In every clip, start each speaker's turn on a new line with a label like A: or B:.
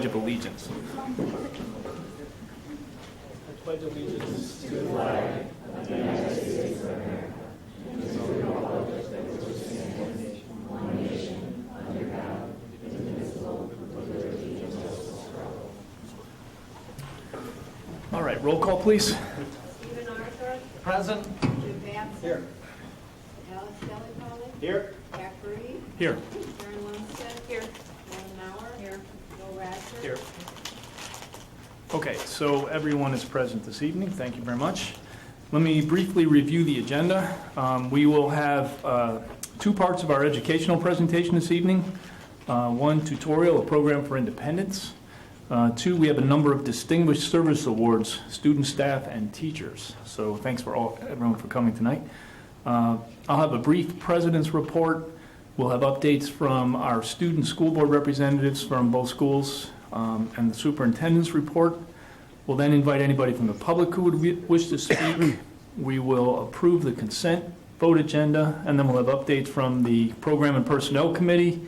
A: of allegiance.
B: I pledge allegiance to the flag of the United States of America and to the republic that stands one nation under God, indivisible, with liberty and justice for all.
A: All right, roll call, please.
C: Stephen Arthur.
A: Present.
C: Jim Batson.
B: Here.
C: Alice Delapoli.
B: Here.
C: Jack Brady.
A: Here.
C: Karen Lundstedt. Here. Lauren Mauer. Here. Bill Ratcher.
B: Here.
A: Okay, so everyone is present this evening. Thank you very much. Let me briefly review the agenda. We will have two parts of our educational presentation this evening. One, tutorial, a program for independence. Two, we have a number of distinguished service awards, student, staff, and teachers. So thanks for everyone for coming tonight. I'll have a brief president's report. We'll have updates from our student school board representatives from both schools and the superintendent's report. We'll then invite anybody from the public who would wish to speak. We will approve the consent vote agenda, and then we'll have updates from the Program and Personnel Committee,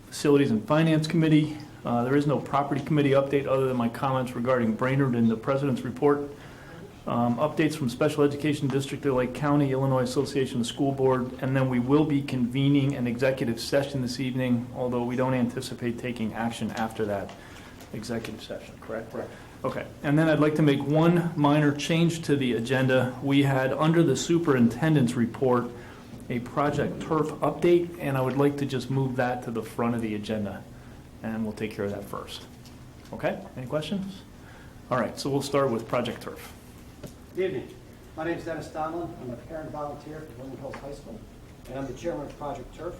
A: Facilities and Finance Committee. There is no property committee update other than my comments regarding Brainerd in the president's report. Updates from Special Education District of Lake County, Illinois Association of School Board, and then we will be convening an executive session this evening, although we don't anticipate taking action after that executive session, correct?
B: Correct.
A: Okay, and then I'd like to make one minor change to the agenda. We had, under the superintendent's report, a Project Turf update, and I would like to just move that to the front of the agenda, and we'll take care of that first. Okay, any questions? All right, so we'll start with Project Turf.
D: Good evening. My name is Dennis Donlin. I'm a parent volunteer at Vernon Hills High School, and I'm the chairman of Project Turf,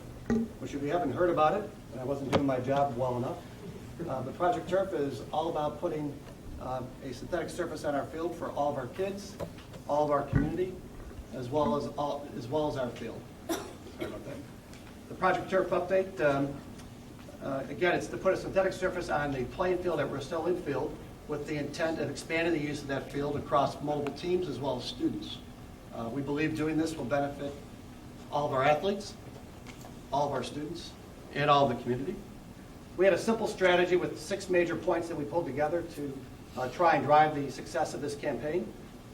D: which if you haven't heard about it, and I wasn't doing my job well enough, but Project Turf is all about putting a synthetic surface on our field for all of our kids, all of our community, as well as our field. Sorry about that. The Project Turf update, again, it's to put a synthetic surface on the playing field at Roselle Infield with the intent of expanding the use of that field across mobile teams as well as students. We believe doing this will benefit all of our athletes, all of our students, and all of the community. We had a simple strategy with 6 major points that we pulled together to try and drive the success of this campaign.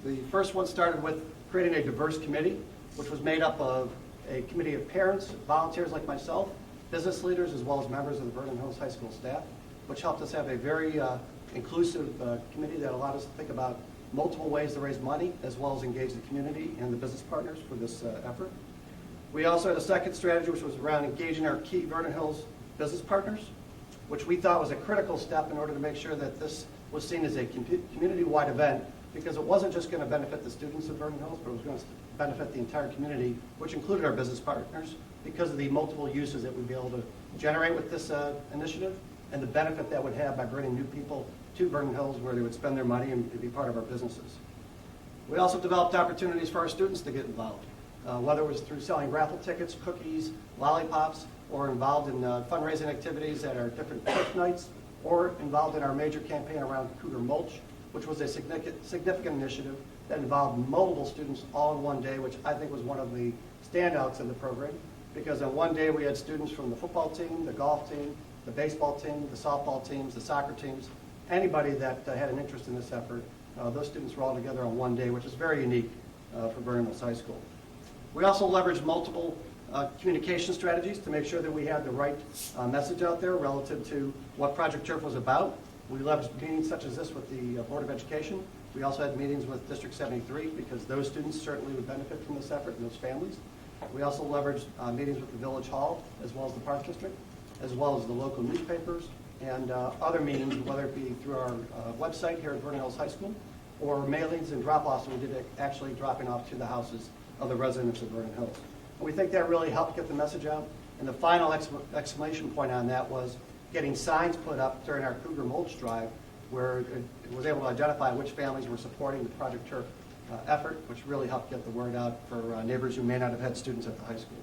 D: The first one started with creating a diverse committee, which was made up of a committee of parents, volunteers like myself, business leaders, as well as members of the Vernon Hills High School staff, which helped us have a very inclusive committee that allowed us to think about multiple ways to raise money, as well as engage the community and the business partners for this effort. We also had a second strategy, which was around engaging our key Vernon Hills business partners, which we thought was a critical step in order to make sure that this was seen as a community-wide event, because it wasn't just going to benefit the students of Vernon Hills, but it was going to benefit the entire community, which included our business partners, because of the multiple uses that we'd be able to generate with this initiative and the benefit that would have by bringing new people to Vernon Hills where they would spend their money and be part of our businesses. We also developed opportunities for our students to get involved, whether it was through selling raffle tickets, cookies, lollipops, or involved in fundraising activities at our different church nights, or involved in our major campaign around Cougar Mulch, which was a significant initiative that involved multiple students all in one day, which I think was one of the standouts of the program, because on one day we had students from the football team, the golf team, the baseball team, the softball teams, the soccer teams, anybody that had an interest in this effort. Those students were all together on one day, which is very unique for Vernon Hills High School. We also leveraged multiple communication strategies to make sure that we had the right message out there relative to what Project Turf was about. We leveraged meetings such as this with the Board of Education. We also had meetings with District 73 because those students certainly would benefit from this effort and those families. We also leveraged meetings with the Village Hall as well as the Park District, as well as the local newspapers and other meetings, whether it be through our website here at Vernon Hills High School or mailings and drop-offs we did actually dropping off to the houses of the residents of Vernon Hills. And we think that really helped get the message out. And the final exclamation point on that was getting signs put up during our Cougar Mulch Drive where it was able to identify which families were supporting the Project Turf effort, which really helped get the word out for neighbors who may not have had students at the high school.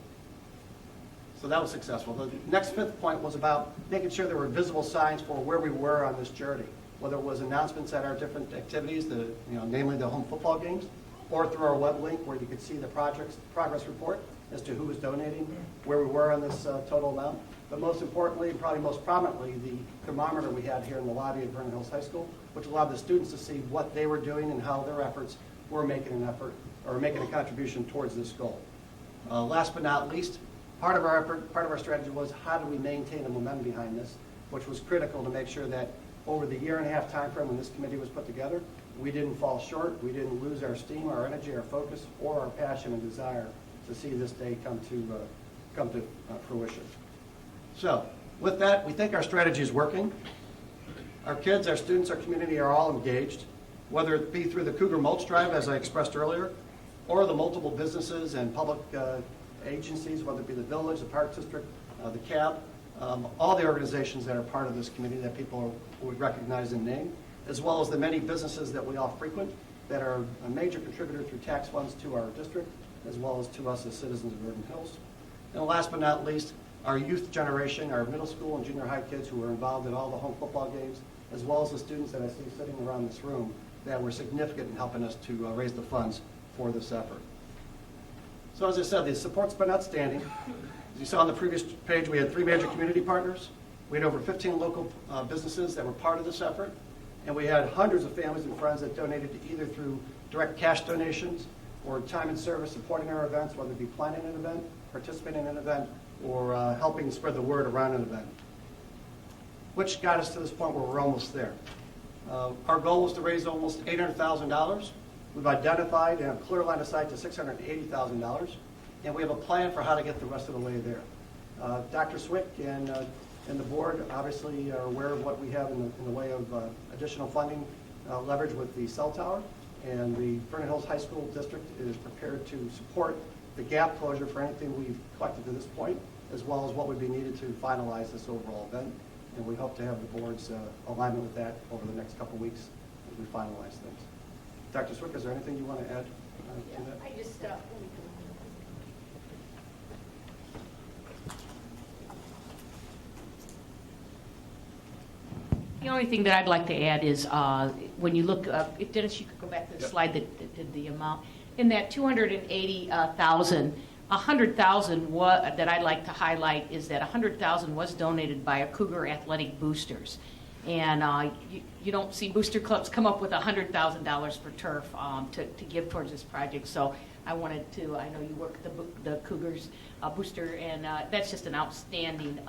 D: So that was successful. The next 5th point was about making sure there were visible signs for where we were on this journey, whether it was announcements at our different activities, namely the home football games, or through our web link where you could see the progress report as to who was donating, where we were on this total amount, but most importantly, and probably most prominently, the thermometer we had here in the lobby at Vernon Hills High School, which allowed the students to see what they were doing and how their efforts were making an effort or making a contribution towards this goal. Last but not least, part of our effort, part of our strategy was how do we maintain the momentum behind this, which was critical to make sure that over the year-and-a-half time frame when this committee was put together, we didn't fall short, we didn't lose our steam, our energy, our focus, or our passion and desire to see this day come to fruition. So, with that, we think our strategy is working. Our kids, our students, our community are all engaged, whether it be through the Cougar Mulch Drive, as I expressed earlier, or the multiple businesses and public agencies, whether it be the village, the park district, the CAB, all the organizations that are part of this committee that people would recognize and name, as well as the many businesses that we all frequent that are a major contributor through tax funds to our district, as well as to us as citizens of Vernon Hills. And last but not least, our youth generation, our middle school and junior high kids who were involved in all the home football games, as well as the students that I see sitting around this room that were significant in helping us to raise the funds for this effort. So as I said, the support's been outstanding. As you saw on the previous page, we had 3 major community partners. We had over 15 local businesses that were part of this effort. And we had hundreds of families and friends that donated either through direct cash donations or time and service supporting our events, whether it be planning an event, participating in an event, or helping spread the word around an event, which got us to this point where we're almost there. Our goal was to raise almost $800,000. We've identified and have a clear line of sight to $680,000, and we have a plan for how to get the rest of the way there. Dr. Swick and the board obviously are aware of what we have in the way of additional funding leverage with the cell tower, and the Vernon Hills High School District is prepared to support the gap closure for anything we've collected to this point, as well as what would be needed to finalize this overall event. And we hope to have the board's alignment with that over the next couple of weeks as we finalize things. Dr. Swick, is there anything you want to add to that?
C: I just, the only thing that I'd like to add is when you look, if Dennis, you could go back to the slide that did the amount. In that 280,000, 100,000 that I'd like to highlight is that 100,000 was donated by a Cougar Athletic Boosters. And you don't see booster clubs come up with $100,000 for turf to give towards this project. So I wanted to, I know you work at the Cougars booster, and that's just an outstanding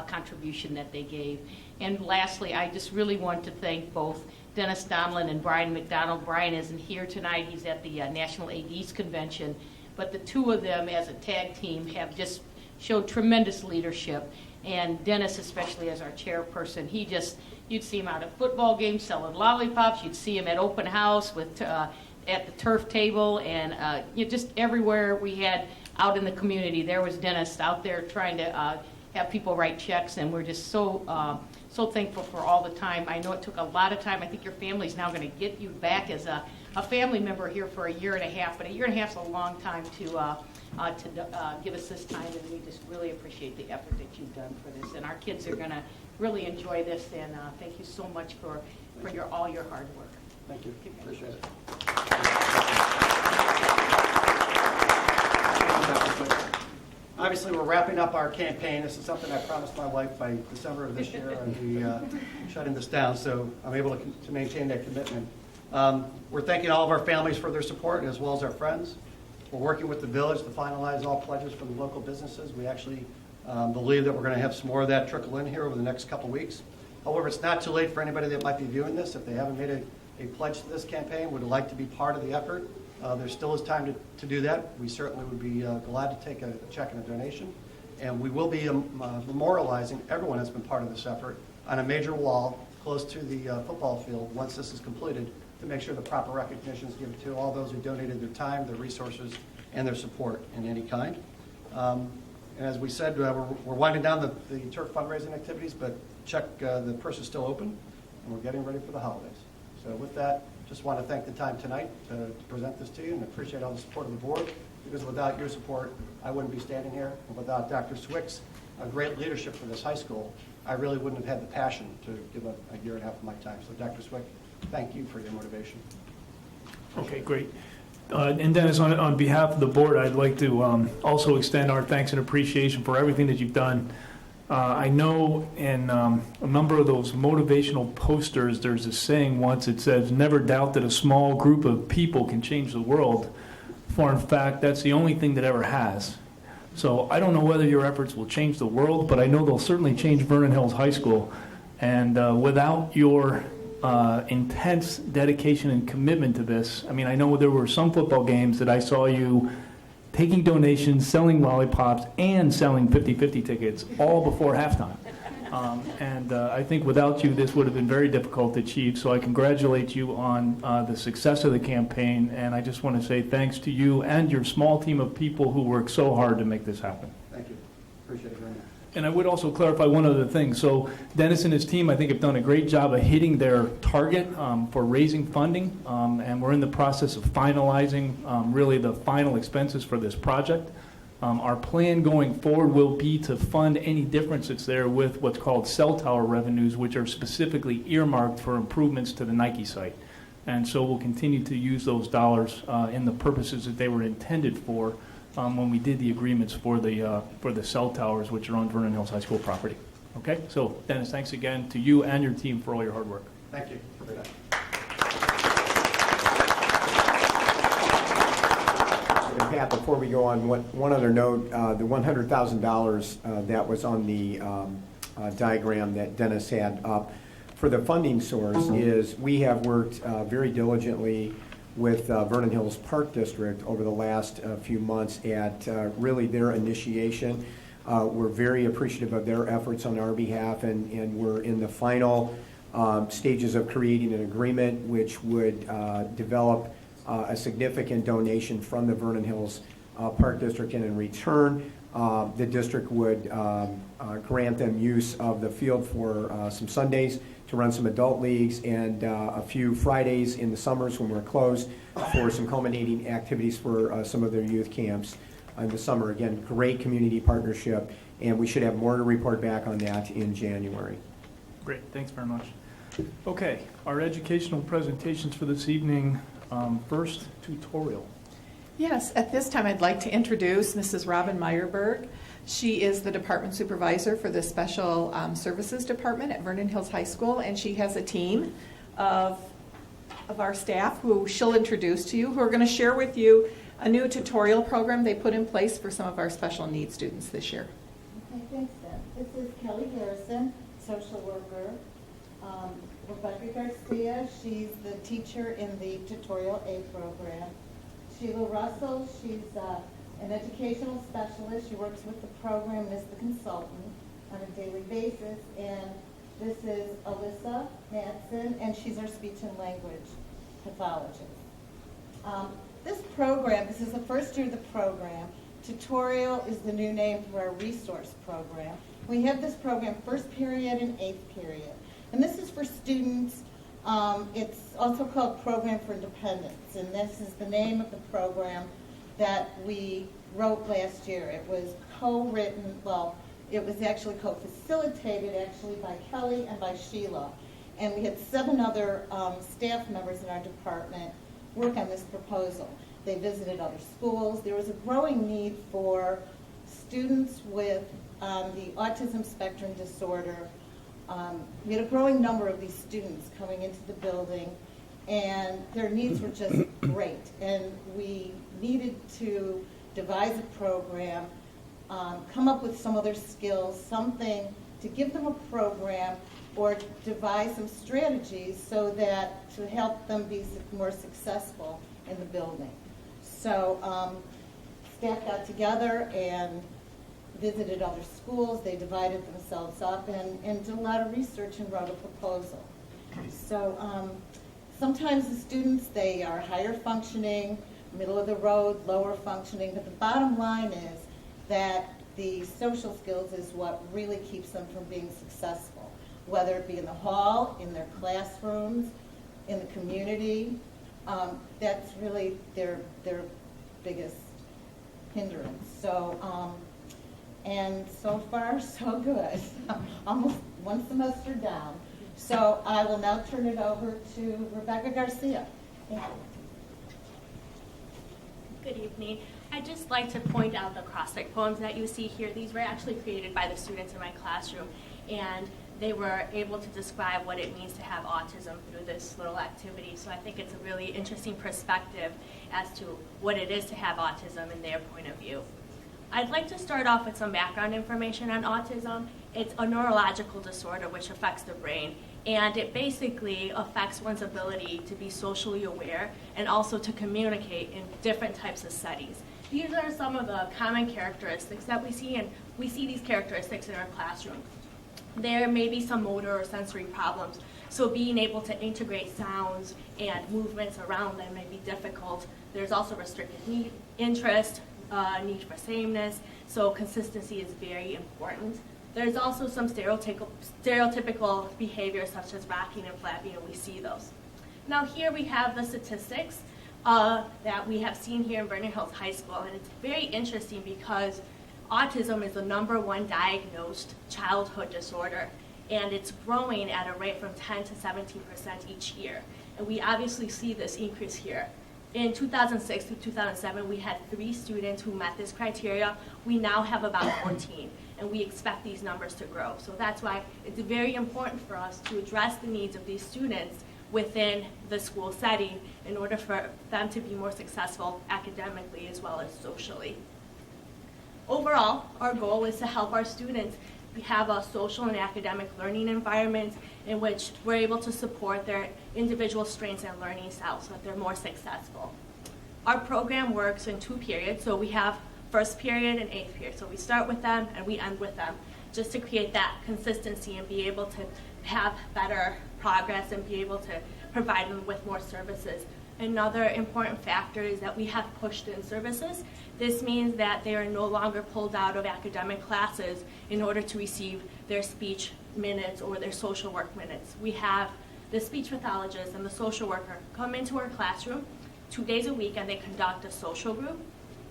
C: contribution that they gave. And lastly, I just really want to thank both Dennis Donlin and Brian McDonald. Brian isn't here tonight. He's at the National ADs Convention. But the two of them as a tag team have just showed tremendous leadership. And Dennis, especially as our chairperson, you'd see him out at football games selling lollipops. You'd see him at open house at the turf table, and just everywhere we had out in the community, there was Dennis out there trying to have people write checks, and we're just so thankful for all the time. I know it took a lot of time. I think your family's now going to get you back as a family member here for a year and a half, but a year and a half is a long time to give us this time, and we just really appreciate the effort that you've done for this. And our kids are going to really enjoy this, and thank you so much for all your hard work.
D: Thank you. Appreciate it. Obviously, we're wrapping up our campaign. This is something I promised my wife by December of this year, and we shutting this down, so I'm able to maintain that commitment. We're thanking all of our families for their support, as well as our friends. We're working with the village to finalize all pledges from the local businesses. We actually believe that we're going to have some more of that trickle in here over the next couple weeks. However, it's not too late for anybody that might be viewing this. If they haven't made a pledge to this campaign, would like to be part of the effort, there still is time to do that. We certainly would be glad to take a check and a donation. And we will be memorializing everyone that's been part of this effort on a major wall close to the football field once this is completed, to make sure the proper recognition is given to all those who donated their time, their resources, and their support in any kind. And as we said, we're winding down the turf fundraising activities, but the purse is still open, and we're getting ready for the holidays. So with that, just want to thank the time tonight to present this to you, and appreciate all the support of the board, because without your support, I wouldn't be standing here. And without Dr. Swick's great leadership for this high school, I really wouldn't have had the passion to give up a year and a half of my time. So Dr. Swick, thank you for your motivation.
A: Okay, great. And Dennis, on behalf of the board, I'd like to also extend our thanks and appreciation for everything that you've done I know in a number of those motivational posters, there's a saying once, it says, never doubt that a small group of people can change the world, for in fact, that's the only thing that ever has. So I don't know whether your efforts will change the world, but I know they'll certainly change Vernon Hills High School. And without your intense dedication and commitment to this, I mean, I know there were some football games that I saw you taking donations, selling lollipops, and selling 50-50 tickets all before halftime. I think without you, this would have been very difficult to achieve. So I congratulate you on the success of the campaign, and I just want to say thanks to you and your small team of people who worked so hard to make this happen.
D: Thank you. Appreciate it very much.
A: And I would also clarify one other thing. So Dennis and his team, I think, have done a great job of hitting their target for raising funding, and we're in the process of finalizing really the final expenses for this project. Our plan going forward will be to fund any difference that's there with what's called cell tower revenues, which are specifically earmarked for improvements to the Nike site. And so we'll continue to use those dollars in the purposes that they were intended for when we did the agreements for the cell towers, which are on Vernon Hills High School property. Okay, so Dennis, thanks again to you and your team for all your hard work.
D: Thank you.
E: And Pat, before we go on, one other note, the $100,000 that was on the diagram that Dennis had up for the funding source is we have worked very diligently with Vernon Hills Park District over the last few months at really their initiation. We're very appreciative of their efforts on our behalf, and we're in the final stages of creating an agreement which would develop a significant donation from the Vernon Hills Park District, and in return, the district would grant them use of the field for some Sundays to run some adult leagues, and a few Fridays in the summers when we're closed for some culminating activities for some of their youth camps in the summer. Again, great community partnership, and we should have more to report back on that in January.
A: Great, thanks very much. Okay, our educational presentations for this evening. First, tutorial.
B: Yes, at this time I'd like to introduce Mrs. Robin Meyerberg. She is the department supervisor for the Special Services Department at Vernon Hills High School, and she has a team of our staff who she'll introduce to you, who are going to share with you a new tutorial program they put in place for some of our special needs students this year.
F: Okay, thanks, Deb. This is Kelly Harrison, social worker. Rebecca Garcia, she's the teacher in the Tutorial A program. Sheila Russell, she's an educational specialist. She works with the program as the consultant on a daily basis. And this is Alyssa Madsen, and she's our speech and language pathologist. This program, this is the first year of the program. Tutorial is the new name for our resource program. We have this program first period and eighth period. And this is for students. It's also called Program for Independence, and this is the name of the program that we wrote last year. It was co-written, well, it was actually co-facilitated actually by Kelly and by Sheila. And we had 7 other staff members in our department work on this proposal. They visited other schools. There was a growing need for students with the autism spectrum disorder. We had a growing number of these students coming into the building, and their needs were just great. And we needed to devise a program, come up with some other skills, something to give them a program or devise some strategies so that to help them be more successful in the building. So staff got together and visited other schools. They divided themselves up and did a lot of research and wrote a proposal. So sometimes the students, they are higher functioning, middle of the road, lower functioning, but the bottom line is that the social skills is what really keeps them from being successful, whether it be in the hall, in their classrooms, in the community. That's really their biggest hindrance. So, and so far, so good. Almost one semester down. So I will now turn it over to Rebecca Garcia. Thank you.
G: Good evening.
B: I'd just like to point out the cross-stick poems that you see here. These were actually created by the students in my classroom, and they were able to describe what it means to have autism through this little activity. So I think it's a really interesting perspective as to what it is to have autism in their point of view. I'd like to start off with some background information on autism. It's a neurological disorder which affects the brain, and it basically affects one's ability to be socially aware and also to communicate in different types of settings. These are some of the common characteristics that we see, and we see these characteristics in our classroom. There may be some motor or sensory problems, so being able to integrate sounds and movements around them may be difficult. There's also restricted interest, need for sameness, so consistency is very important. There's also some stereotypical behaviors such as rocking and flapping, and we see those. Now here we have the statistics that we have seen here in Vernon Hills High School, and it's very interesting because autism is the #1 diagnosed childhood disorder, and it's growing at a rate from 10 to 17% each year. And we obviously see this increase here. In 2006 to 2007, we had 3 students who met this criteria. We now have about 14, and we expect these numbers to grow. So that's why it's very important for us to address the needs of these students within the school setting in order for them to be more successful academically as well as socially. Overall, our goal is to help our students have a social and academic learning environment in which we're able to support their individual strengths and learning styles so that they're more successful. Our program works in 2 periods, so we have first period and 8th period. So we start with them and we end with them just to create that consistency and be able to have better progress and be able to provide them with more services. Another important factor is that we have pushed-in services. This means that they are no longer pulled out of academic classes in order to receive their speech minutes or their social work minutes. We have the speech pathologist and the social worker come into our classroom 2 days a week, and they conduct a social group,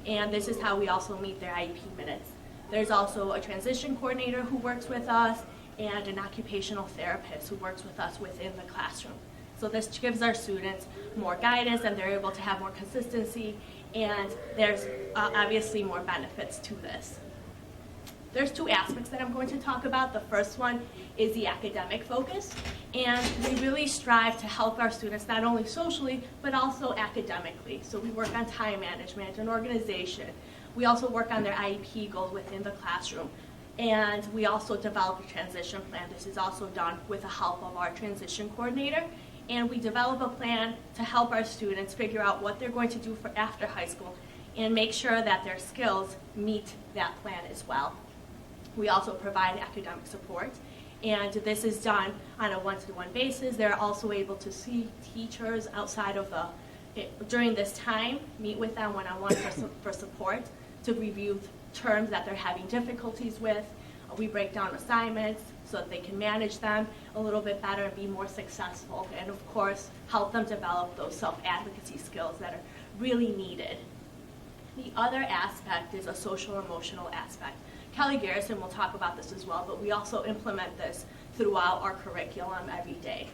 B: and this is how we also meet their IEP minutes. There's also a transition coordinator who works with us and an occupational therapist who works with us within the classroom. So this gives our students more guidance, and they're able to have more consistency, and there's obviously more benefits to this. There's 2 aspects that I'm going to talk about. The first one is the academic focus, and we really strive to help our students not only socially, but also academically. So we work on time management and organization. We also work on their IEP goals within the classroom. And we also develop a transition plan. This is also done with the help of our transition coordinator. And we develop a plan to help our students figure out what they're going to do for after high school and make sure that their skills meet that plan as well. We also provide academic support, and this is done on a one-to-one basis. They're also able to see teachers outside of during this time, meet with them one-on-one for support to review terms that they're having difficulties with. We break down assignments so that they can manage them a little bit better and be more successful, and of course help them develop those self-advocacy skills that are really needed. The other aspect is a social emotional aspect. Kelly Garrison will talk about this as well, but we also implement this throughout our curriculum every day.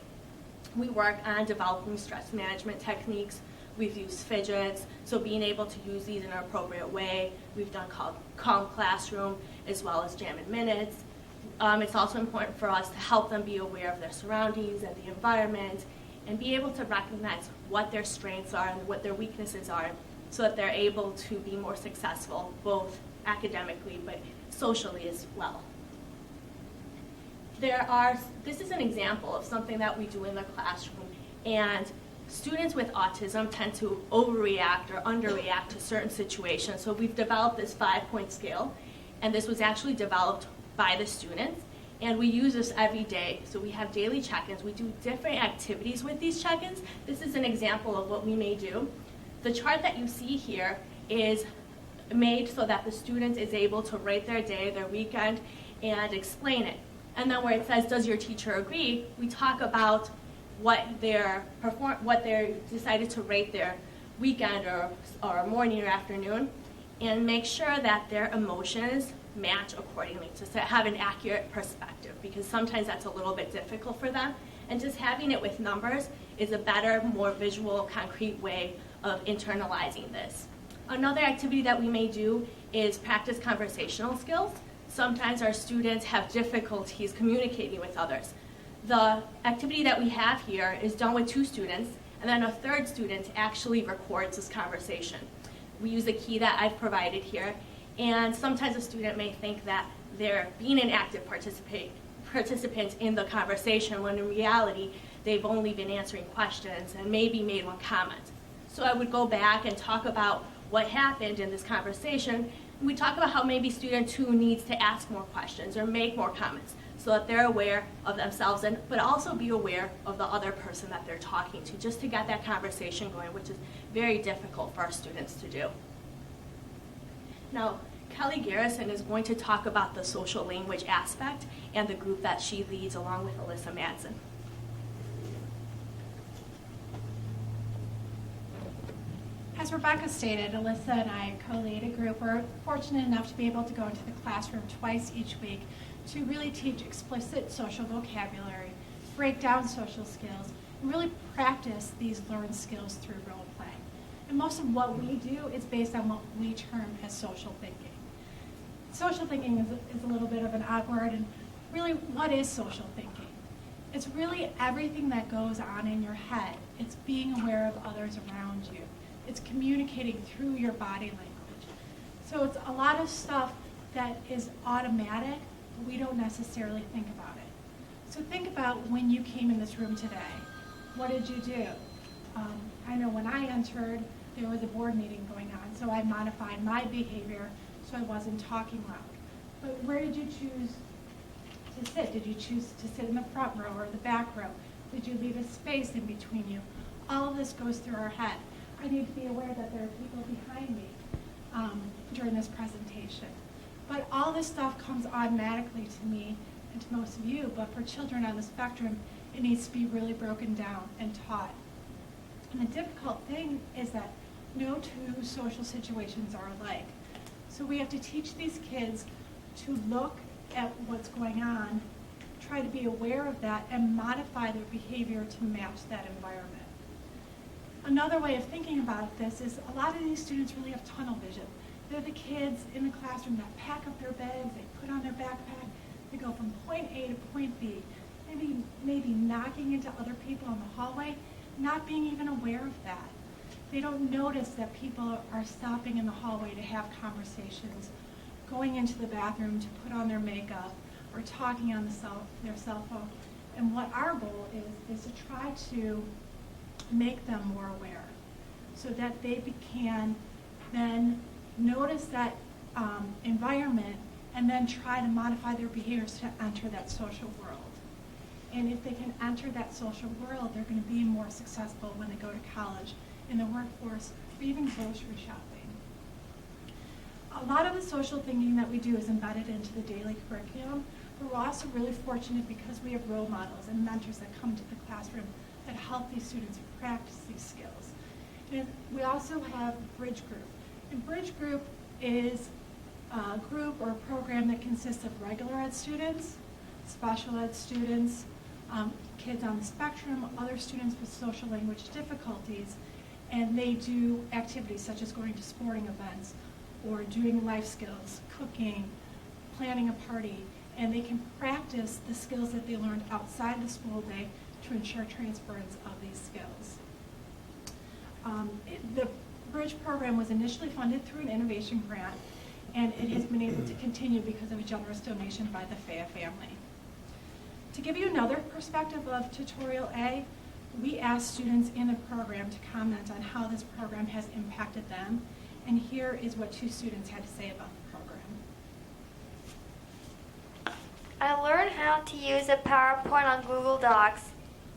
B: We work on developing stress management techniques. We've used fidgets, so being able to use these in an appropriate way. We've done calm classroom as well as jam in minutes. It's also important for us to help them be aware of their surroundings and the environment and be able to recognize what their strengths are and what their weaknesses are so that they're able to be more successful, both academically but socially as well. This is an example of something that we do in the classroom, and students with autism tend to overreact or underreact to certain situations. So we've developed this 5-point scale, and this was actually developed by the students, and we use this every day. So we have daily check-ins. We do different activities with these check-ins. This is an example of what we may do. The chart that you see here is made so that the student is able to rate their day, their weekend, and explain it. And then where it says, does your teacher agree, we talk about what they decided to rate their weekend or morning or afternoon, and make sure that their emotions match accordingly to have an accurate perspective, because sometimes that's a little bit difficult for them. And just having it with numbers is a better, more visual, concrete way of internalizing this. Another activity that we may do is practice conversational skills. Sometimes our students have difficulties communicating with others. The activity that we have here is done with 2 students, and then a third student actually records this conversation. We use the key that I've provided here, and sometimes a student may think that they're being an active participant in the conversation, when in reality, they've only been answering questions and maybe made one comment. So I would go back and talk about what happened in this conversation. And we talk about how maybe student 2 needs to ask more questions or make more comments so that they're aware of themselves, but also be aware of the other person that they're talking to, just to get that conversation going, which is very difficult for our students to do. Now, Kelly Garrison is going to talk about the social language aspect and the group that she leads along with Alyssa Madsen.
G: As Rebecca stated, Alyssa and I co-lead a group. We're fortunate enough to be able to go into the classroom twice each week to really teach explicit social vocabulary, break down social skills, and really practice these learned skills through role play. And most of what we do is based on what we term as social thinking. Social thinking is a little bit of an odd word, and really, what is social thinking? It's really everything that goes on in your head. It's being aware of others around you. It's communicating through your body language. So it's a lot of stuff that is automatic, but we don't necessarily think about it. So think about when you came in this room today. What did you do? I know when I entered, there was a board meeting going on, so I modified my behavior so I wasn't talking loud. But where did you choose to sit? Did you choose to sit in the front row or the back row? Did you leave a space in between you? All of this goes through our head. I need to be aware that there are people behind me during this presentation. But all this stuff comes automatically to me and to most of you, but for children on the spectrum, it needs to be really broken down and taught. And the difficult thing is that no 2 social situations are alike. So we have to teach these kids to look at what's going on, try to be aware of that, and modify their behavior to match that environment. Another way of thinking about this is a lot of these students really have tunnel vision. They're the kids in the classroom that pack up their bags, they put on their backpack, they go from point A to point B, maybe knocking into other people in the hallway, not being even aware of that. They don't notice that people are stopping in the hallway to have conversations, going into the bathroom to put on their makeup, or talking on their cell phone. And what our goal is to try to make them more aware so that they can then notice that environment and then try to modify their behaviors to enter that social world. And if they can enter that social world, they're going to be more successful when they go to college, in the workforce, or even grocery shopping. A lot of the social thinking that we do is embedded into the daily curriculum, but we're also really fortunate because we have role models and mentors that come to the classroom that help these students practice these skills. And we also have Bridge Group. And Bridge Group is a group or a program that consists of regular ed students, special ed students, kids on the spectrum, other students with social language difficulties, and they do activities such as going to sporting events or doing life skills, cooking, planning a party, and they can practice the skills that they learned outside the school day to ensure transference of these skills. The Bridge program was initially funded through an innovation grant, and it has been able to continue because of a generous donation by the Faya family. To give you another perspective of Tutorial A, we asked students in the program to comment on how this program has impacted them, and here is what 2 students had to say about the program.
H: I learned how to use a PowerPoint on Google Docs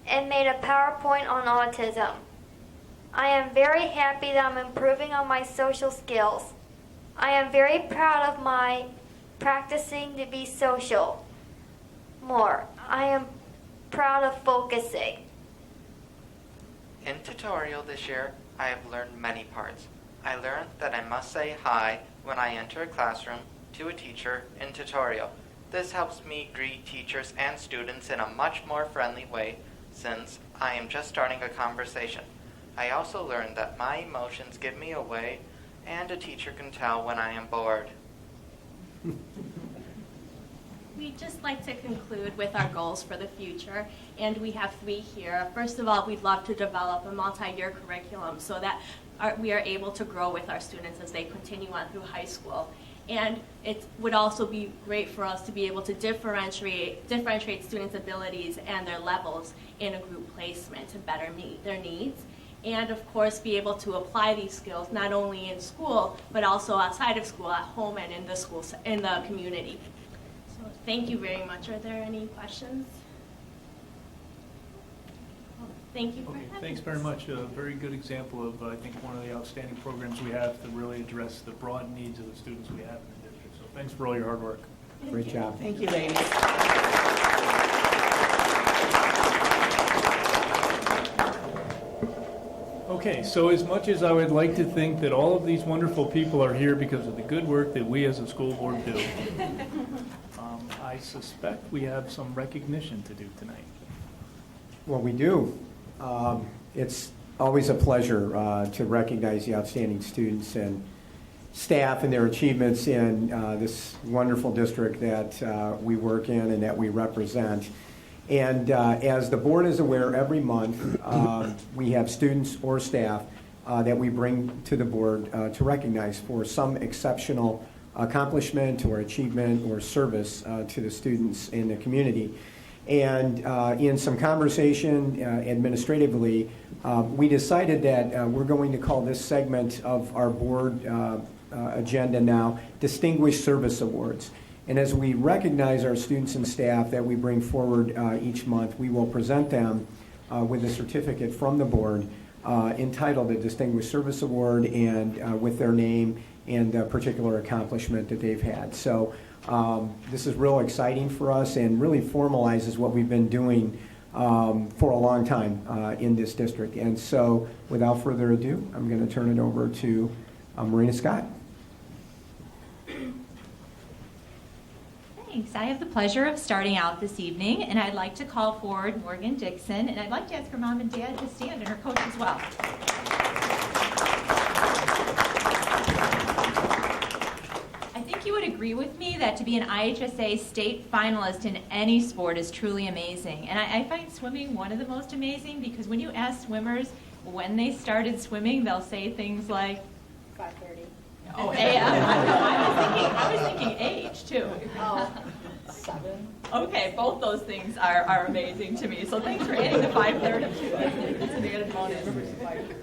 H: and made a PowerPoint on autism. I am very happy that I'm improving on my social skills. I am very proud of my practicing to be social more. I am proud of focusing.
I: In tutorial this year, I have learned many parts. I learned that I must say hi when I enter a classroom to a teacher in tutorial. This helps me greet teachers and students in a much more friendly way since I am just starting a conversation. I also learned that my emotions give me away and a teacher can tell when I am bored.
J: We'd just like to conclude with our goals for the future, and we have 3 here. First of all, we'd love to develop a multi-year curriculum so that we are able to grow with our students as they continue on through high school. And it would also be great for us to be able to differentiate students' abilities and their levels in a group placement to better meet their needs. And of course, be able to apply these skills not only in school, but also outside of school, at home and in the community. So thank you very much. Are there any questions? Thank you for
A: Okay,
J: having
A: thanks
J: us.
A: very much. A very good example of, I think, one of the outstanding programs we have to really address the broad needs of the students we have in the district. So thanks for all your hard work.
E: Great job.
B: Thank you, ladies.
A: Okay, so as much as I would like to think that all of these wonderful people are here because of the good work that we as a school board do, I suspect we have some recognition to do tonight.
E: Well, we do. It's always a pleasure to recognize the outstanding students and staff and their achievements in this wonderful district that we work in and that we represent. And as the board is aware, every month we have students or staff that we bring to the board to recognize for some exceptional accomplishment or achievement or service to the students in the community. And in some conversation administratively, we decided that we're going to call this segment of our board agenda now Distinguished Service Awards. And as we recognize our students and staff that we bring forward each month, we will present them with a certificate from the board entitled a Distinguished Service Award and with their name and a particular accomplishment that they've had. So this is real exciting for us and really formalizes what we've been doing for a long time in this district. And so without further ado, I'm going to turn it over to Marina Scott.
K: Thanks. I have the pleasure of starting out this evening, and I'd like to call forward Morgan Dixon, and I'd like to ask her mom and dad to stand, and her coach as well. I think you would agree with me that to be an IHSA state finalist in any sport is truly amazing. And I find swimming one of the most amazing because when you ask swimmers when they started swimming, they'll say things like,
F: 5:30.
K: oh, AM. I was thinking age, too.
F: Oh, 7.
K: Okay, both those things are amazing to me. So thanks for adding the 5:30 too. That's an added bonus.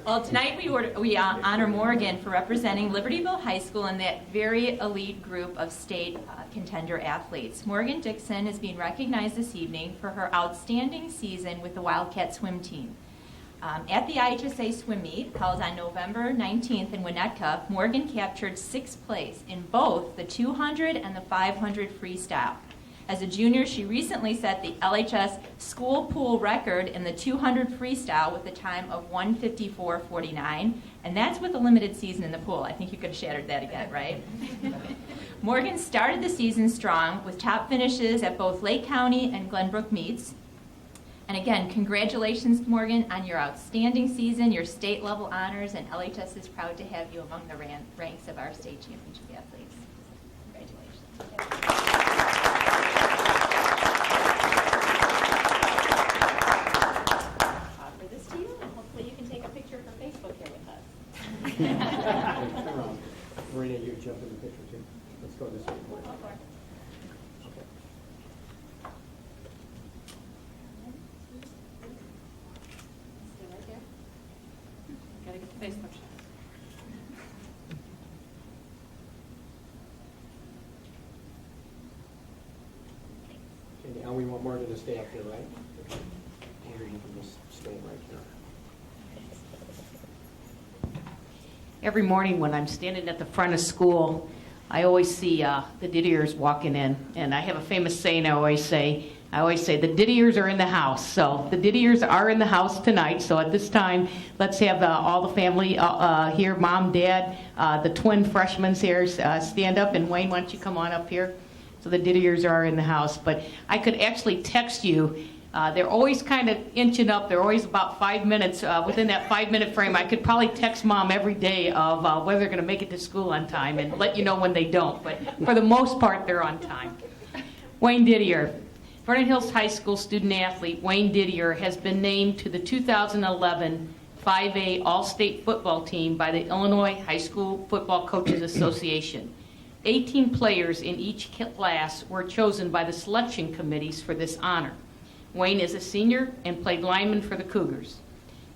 K: Well, tonight we honor Morgan for representing Libertyville High School in that very elite group of state contender athletes. Morgan Dixon is being recognized this evening for her outstanding season with the Wildcat swim team. At the IHSA swim meet, held on November 19th in Winnetka, Morgan captured 6th place in both the 200 and the 500 freestyle. As a junior, she recently set the LHS school pool record in the 200 freestyle with a time of 1:54.49, and that's with a limited season in the pool. I think you could have shattered that again, right? Morgan started the season strong with top finishes at both Lake County and Glenbrook meets. And again, congratulations, Morgan, on your outstanding season, your state-level honors, and LHS is proud to have you among the ranks of our state championship athletes. Congratulations. Offer this to you, and hopefully you can take a picture for Facebook here with us.
E: Marina, you jump in the picture too. Let's go this way.
C: Gotta get the Facebook shot.
E: Okay, now we want Morgan to stay up here, right? Morgan, you can just stay right here.
C: Every morning when I'm standing at the front of school, I always see the Didiers walking in, and I have a famous saying I always say, the Didiers are in the house. So the Didiers are in the house tonight. So at this time, let's have all the family here, mom, dad, the twin freshmen here stand up. And Wayne, why don't you come on up here? So the Didiers are in the house. But I could actually text you They're always kind of inching up. They're always about 5 minutes. Within that 5-minute frame, I could probably text mom every day of whether they're going to make it to school on time and let you know when they don't. But for the most part, they're on time. Wayne Didier. Vernon Hills High School student athlete Wayne Didier has been named to the 2011 5A All-State Football Team by the Illinois High School Football Coaches Association. 18 players in each class were chosen by the selection committees for this honor. Wayne is a senior and played lineman for the Cougars.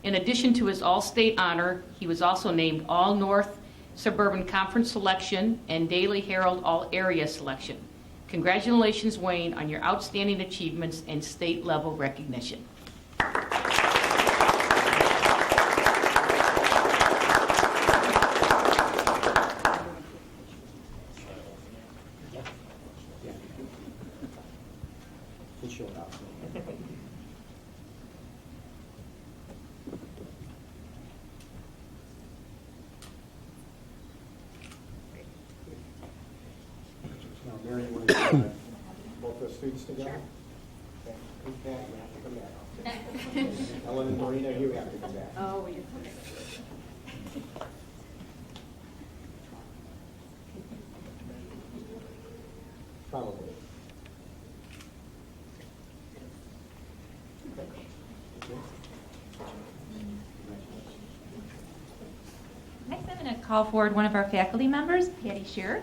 C: In addition to his All-State honor, he was also named All-North Suburban Conference Selection and Daily Herald All-Area Selection. Congratulations, Wayne, on your outstanding achievements and state-level recognition.
E: Now, Mary, you want to get both those students together? Okay. And Pat, you have to come back. Ellen and Marina, you have to come back.
C: Oh, you're
E: Probably.
K: Next, I'm going to call forward one of our faculty members, Patty Shearer.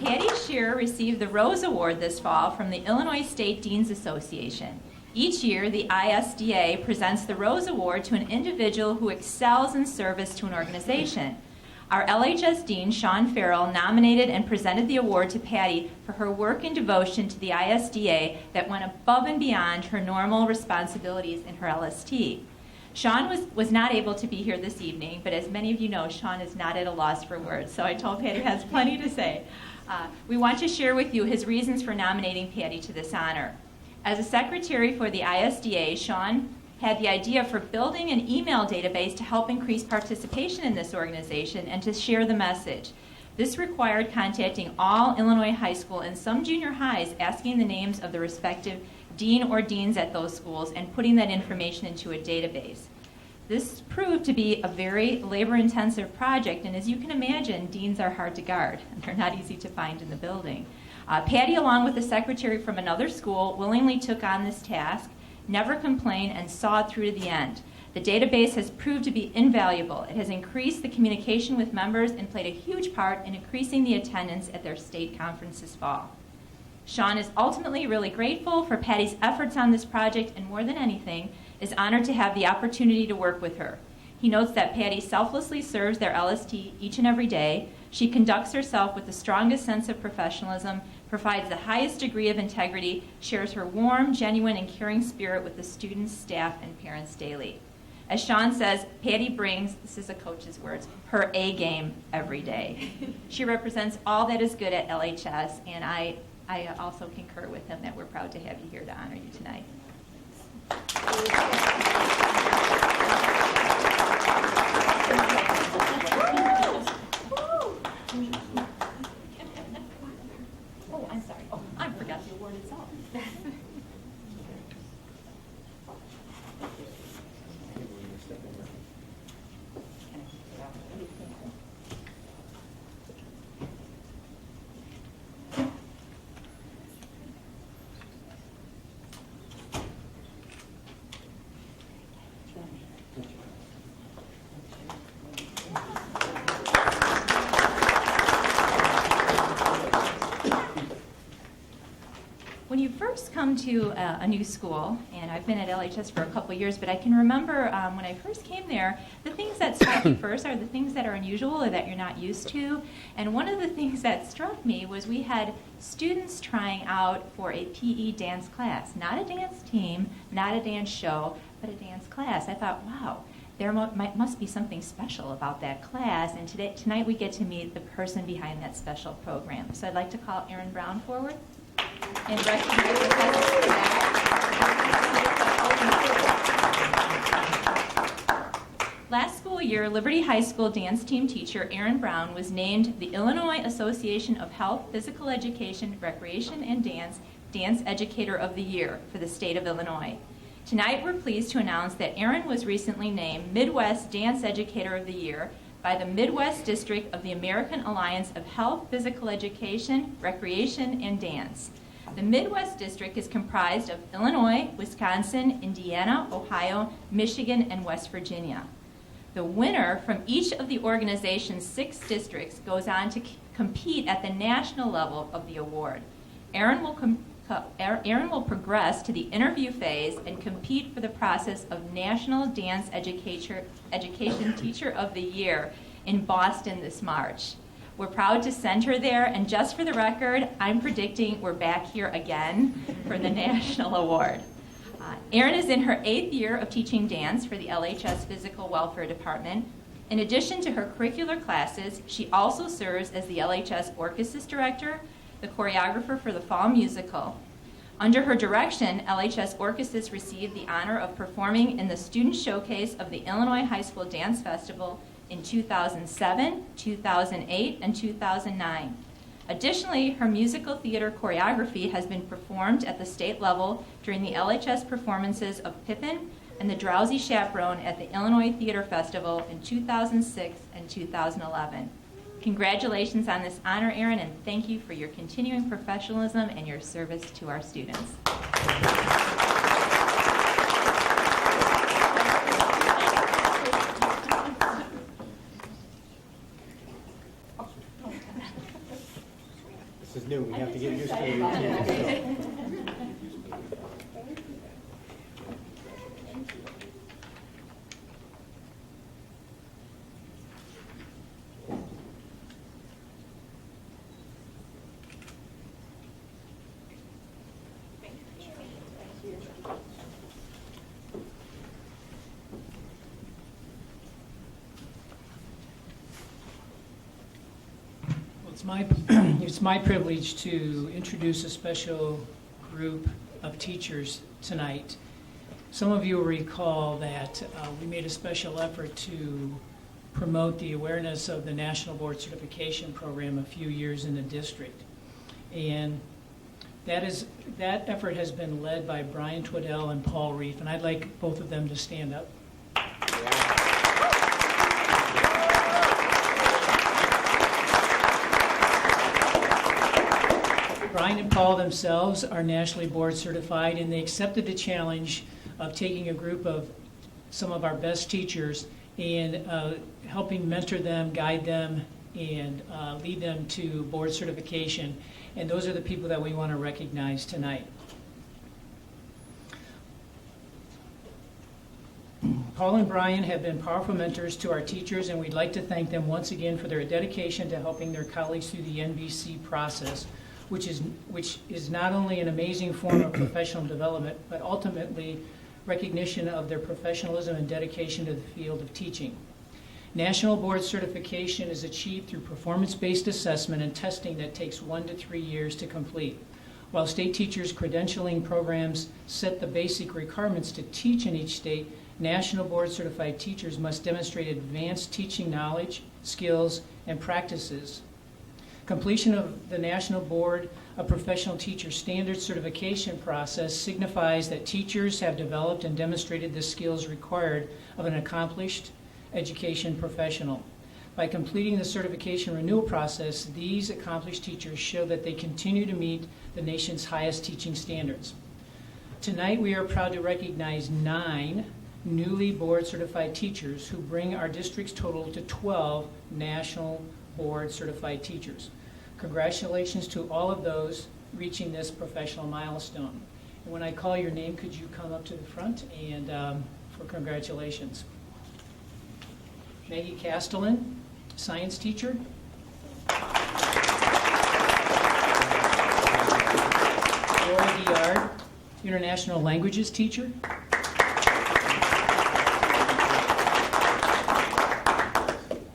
K: Patty Shearer received the Rose Award this fall from the Illinois State Deans Association. Each year, the ISDA presents the Rose Award to an individual who excels in service to an organization. Our LHS Dean, Sean Farrell, nominated and presented the award to Patty for her work and devotion to the ISDA that went above and beyond her normal responsibilities in her LST. Sean was not able to be here this evening, but as many of you know, Sean is not at a loss for words, so I told Patty has plenty to say. We want to share with you his reasons for nominating Patty to this honor. As a secretary for the ISDA, Sean had the idea for building an email database to help increase participation in this organization and to share the message. This required contacting all Illinois high school and some junior highs, asking the names of the respective dean or deans at those schools and putting that information into a database. This proved to be a very labor-intensive project, and as you can imagine, deans are hard to guard. They're not easy to find in the building. Patty, along with a secretary from another school, willingly took on this task, never complained, and saw it through to the end. The database has proved to be invaluable. It has increased the communication with members and played a huge part in increasing the attendance at their state conference this fall. Sean is ultimately really grateful for Patty's efforts on this project, and more than anything, is honored to have the opportunity to work with her. He notes that Patty selflessly serves their LST each and every day. She conducts herself with the strongest sense of professionalism, provides the highest degree of integrity, shares her warm, genuine, and caring spirit with the students, staff, and parents daily. As Sean says, Patty brings, this is a coach's words, her A game every day. She represents all that is good at LHS, and I also concur with him that we're proud to have you here to honor you tonight. Oh, I'm sorry. Oh, I forgot the award itself. When you first come to a new school, and I've been at LHS for a couple of years, but I can remember when I first came there, the things that struck me first are the things that are unusual or that you're not used to. And one of the things that struck me was we had students trying out for a PE dance class. Not a dance team, not a dance show, but a dance class. I thought, wow, there must be something special about that class, and tonight we get to meet the person behind that special program. So I'd like to call Erin Brown forward and recognize the Last school school year, Liberty High School dance team teacher Erin Brown was named the Illinois Association of Health, Physical Education, Recreation, and Dance Educator of the Year for the state of Illinois. Tonight, we're pleased to announce that Erin was recently named Midwest Dance Educator of the Year by the Midwest District of the American Alliance of Health, Physical Education, Recreation, and Dance. The Midwest District is comprised of Illinois, Wisconsin, Indiana, Ohio, Michigan, and West Virginia. The winner from each of the organization's 6 districts goes on to compete at the national level of the award. Erin will progress to the interview phase and compete for the process of National Dance Education Teacher of the Year in Boston this March. We're proud to send her there, and just for the record, I'm predicting we're back here again for the national award. Erin is in her 8th year of teaching dance for the LHS Physical Welfare Department. In addition to her curricular classes, she also serves as the LHS Orchesis Director, the choreographer for the Fall Musical. Under her direction, LHS Orchesis received the honor of performing in the Student Showcase of the Illinois High School Dance Festival in 2007, 2008, and 2009. Additionally, her musical theater choreography has been performed at the state level during the LHS performances of Pippin and the Drowsy Chaperone at the Illinois Theater Festival in 2006 and 2011. Congratulations on this honor, Erin, and thank you for your continuing professionalism and your service to our students.
E: This is new, we have to get used to the routine.
B: It's my privilege to introduce a special group of teachers tonight. Some of you will recall that we made a special effort to promote the awareness of the National Board Certification Program a few years in the district. And that effort has been led by Brian Twaddell and Paul Reef, and I'd like both of them to stand up. Brian and Paul themselves are nationally board certified, and they accepted the challenge of taking a group of some of our best teachers and helping mentor them, guide them, and lead them to board certification. And those are the people that we want to recognize tonight. Paul and Brian have been powerful mentors to our teachers, and we'd like to thank them once again for their dedication to helping their colleagues through the NBC process, which is not only an amazing form of professional development, but ultimately recognition of their professionalism and dedication to the field of teaching. National board certification is achieved through performance-based assessment and testing that takes 1 to 3 years to complete. While state teachers' credentialing programs set the basic requirements to teach in each state, national board certified teachers must demonstrate advanced teaching knowledge, skills, and practices. Completion of the National Board of Professional Teacher Standards certification process signifies that teachers have developed and demonstrated the skills required of an accomplished education professional. By completing the certification renewal process, these accomplished teachers show that they continue to meet the nation's highest teaching standards. Tonight, we are proud to recognize 9 newly board certified teachers who bring our district's total to 12 national board certified teachers. Congratulations to all of those reaching this professional milestone. And when I call your name, could you come up to the front and for congratulations. Maggie Castellan, science teacher. Laura Diard, international languages teacher.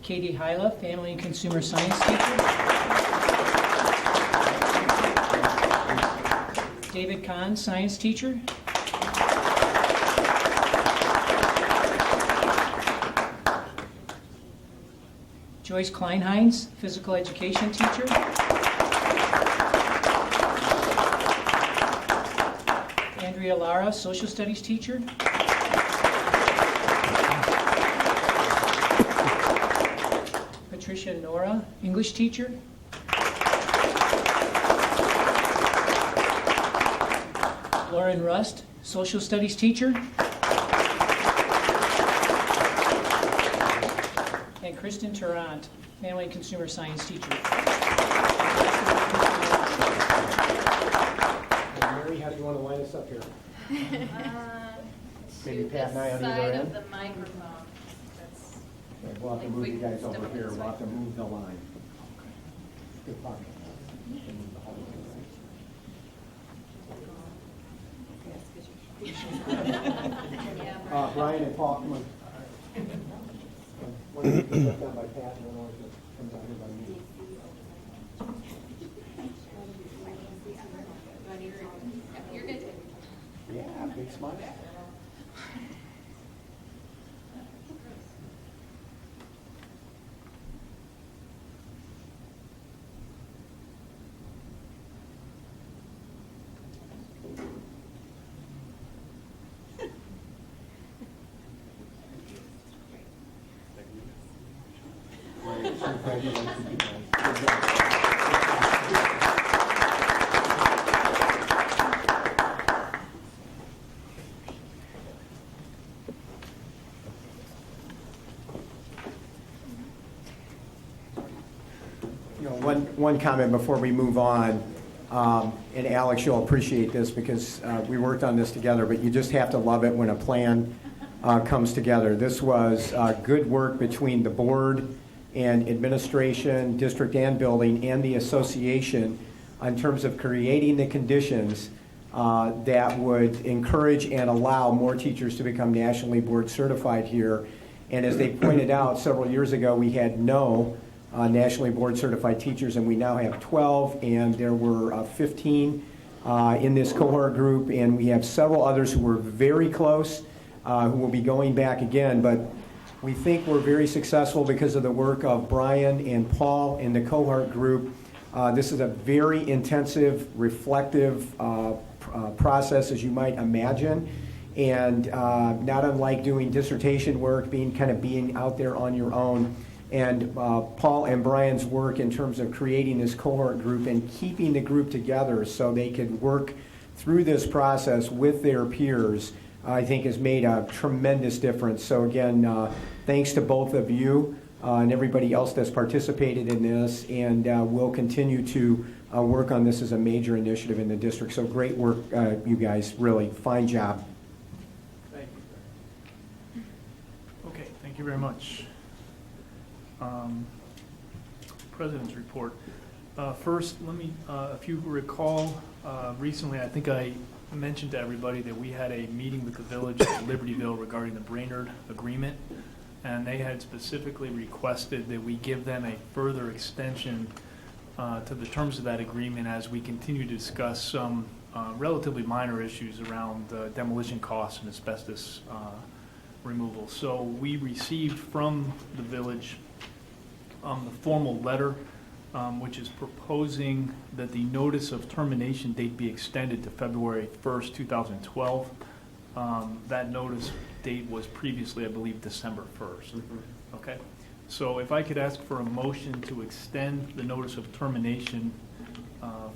B: Katie Hyla, family and consumer science teacher. David Kahn, science teacher. Joyce Kleinheinz, physical education teacher. Andrea Lara, social studies teacher. Patricia Nora, English teacher. Lauren Rust, social studies teacher. And Kristen Tarrant, family and consumer science teacher.
E: Mary, how do you want to line us up here? Maybe Pat and I on either
J: Side
E: end?
J: of the microphone. That's
E: Okay, we'll have to move you guys over here. We'll have to move the line. Good luck. Brian and Paul, come on. One of you can step down by Pat, and then one comes down here by me.
J: You're good.
E: Yeah, big smile. One comment before we move on, and Alex, you'll appreciate this because we worked on this together, but you just have to love it when a plan comes together. This was good work between the board and administration, district and building, and the association in terms of creating the conditions that would encourage and allow more teachers to become nationally board certified here. And as they pointed out, several years ago, we had no nationally board certified teachers, and we now have 12, and there were 15 in this cohort group, and we have several others who were very close, who will be going back again. But we think we're very successful because of the work of Brian and Paul in the cohort group. This is a very intensive, reflective process, as you might imagine, and not unlike doing dissertation work, being out there on your own. And Paul and Brian's work in terms of creating this cohort group and keeping the group together so they could work through this process with their peers, I think has made a tremendous difference. So again, thanks to both of you and everybody else that's participated in this, and we'll continue to work on this as a major initiative in the district. So great work, you guys, really fine job.
A: Thank you. Okay, thank you very much. President's report. First, let me, if you recall, recently I think I mentioned to everybody that we had a meeting with the village of Libertyville regarding the Brainerd agreement, and they had specifically requested that we give them a further extension to the terms of that agreement as we continue to discuss some relatively minor issues around demolition costs and asbestos removal. So we received from the village the formal letter, which is proposing that the notice of termination date be extended to February 1st, 2012. That notice date was previously, I believe, December 1st. Okay. So if I could ask for a motion to extend the notice of termination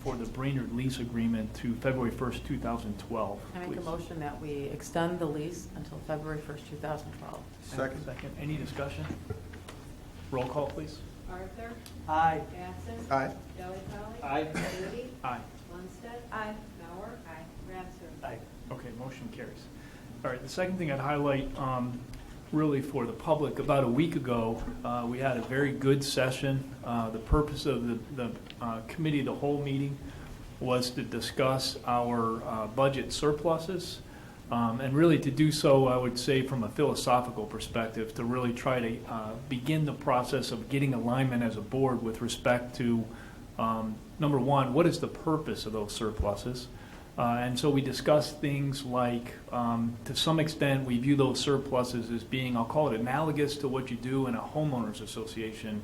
A: for the Brainerd lease agreement to February 1st, 2012.
L: I make a motion that we extend the lease until February 1st, 2012.
A: Second. Any discussion? Roll call, please.
M: Arthur?
B: Aye.
M: Batson?
E: Aye.
M: Delli Polly?
B: Aye.
M: Moody?
A: Aye.
M: Lundstedt?
L: Aye.
M: Mauer? Aye. Ratzer?
B: Aye.
A: Okay, motion carries. All right, the second thing I'd highlight, really for the public, about a week ago, we had a very good session. The purpose of the committee of the whole meeting was to discuss our budget surpluses, and really to do so, I would say, from a philosophical perspective, to really try to begin the process of getting alignment as a board with respect to, number one, what is the purpose of those surpluses? And so we discussed things like, to some extent, we view those surpluses as being, I'll call it analogous to what you do in a homeowners association,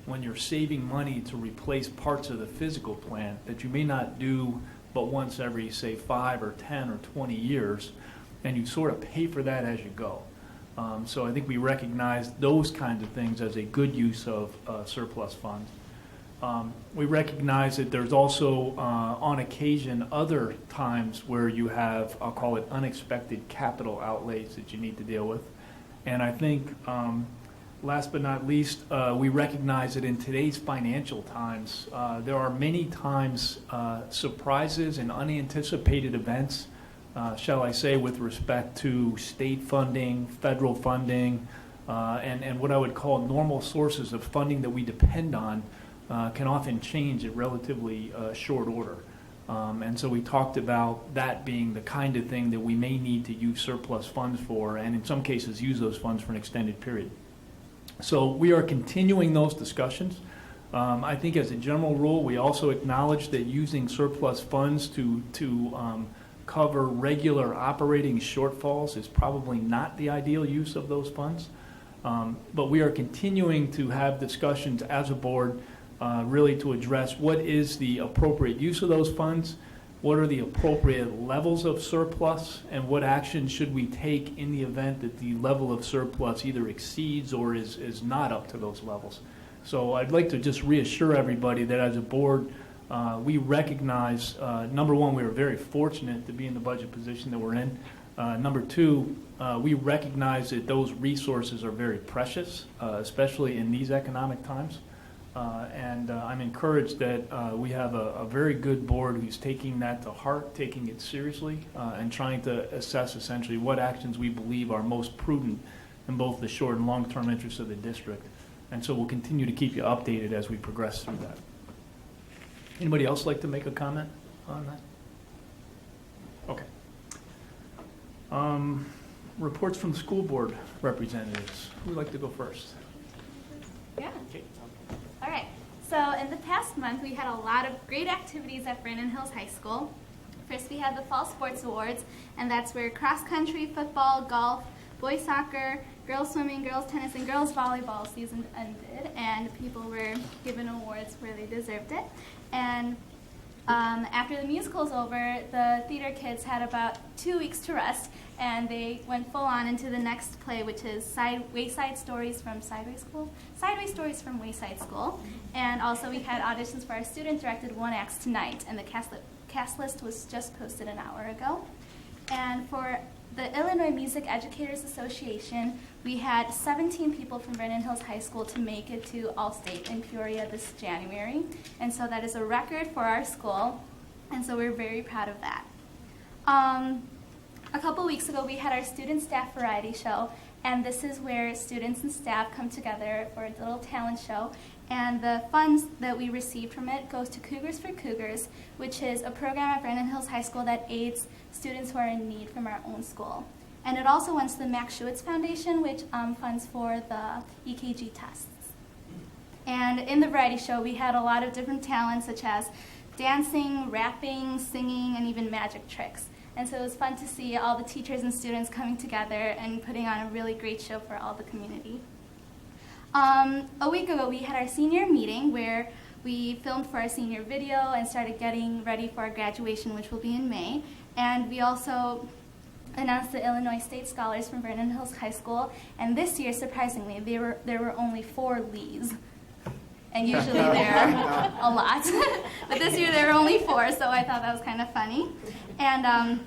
A: when you're saving money to replace parts of the physical plant that you may not do but once every, say, 5 or 10 or 20 years, and you sort of pay for that as you go. So I think we recognize those kinds of things as a good use of surplus funds. We recognize that there's also, on occasion, other times where you have, I'll call it, unexpected capital outlays that you need to deal with. And I think, last but not least, we recognize that in today's financial times, there are many times surprises and unanticipated events, shall I say, with respect to state funding, federal funding, and what I would call normal sources of funding that we depend on can often change at relatively short order. And so we talked about that being the kind of thing that we may need to use surplus funds for, and in some cases use those funds for an extended period. So we are continuing those discussions. I think as a general rule, we also acknowledge that using surplus funds to cover regular operating shortfalls is probably not the ideal use of those funds. But we are continuing to have discussions as a board really to address what is the appropriate use of those funds, what are the appropriate levels of surplus, and what action should we take in the event that the level of surplus either exceeds or is not up to those levels. So I'd like to just reassure everybody that as a board, we recognize, number one, we are very fortunate to be in the budget position that we're in. Number two, we recognize that those resources are very precious, especially in these economic times. And I'm encouraged that we have a very good board who's taking that to heart, taking it seriously, and trying to assess essentially what actions we believe are most prudent in both the short and long-term interests of the district. And so we'll continue to keep you updated as we progress through that. Anybody else like to make a comment on that? Okay. Reports from school board representatives. Who would like to go first?
N: Yeah.
A: Okay.
N: All right. So in the past month, we had a lot of great activities at Vernon Hills High School. First, we had the Fall Sports Awards, and that's where cross country, football, golf, boys soccer, girls swimming, girls tennis, and girls volleyball season ended, and people were given awards where they deserved it. And after the musical's over, the theater kids had about 2 weeks to rest, and they went full on into the next play, which is Wayside Stories from Sideways Stories from Wayside School. And also we had auditions for our student-directed one acts tonight, and the cast list was just posted an hour ago. And for the Illinois Music Educators Association, we had 17 people from Vernon Hills High School to make it to All-State in Peoria this January. And so that is a record for our school, and so we're very proud of that. A couple weeks ago, we had our student staff variety show, and this is where students and staff come together for a little talent show. And the funds that we received from it goes to Cougars for Cougars, which is a program at Vernon Hills High School that aids students who are in need from our own school. And it also went to the Max Schewitz Foundation, which funds for the EKG tests. And in the variety show, we had a lot of different talents, such as dancing, rapping, singing, and even magic tricks. And so it was fun to see all the teachers and students coming together and putting on a really great show for all the community. A week ago, we had our senior meeting where we filmed for our senior video and started getting ready for our graduation, which will be in May. And we also announced the Illinois State Scholars from Vernon Hills High School. And this year, surprisingly, there were only 4 Lees. And usually there are a lot. But this year there were only 4, so I thought that was kind of funny. And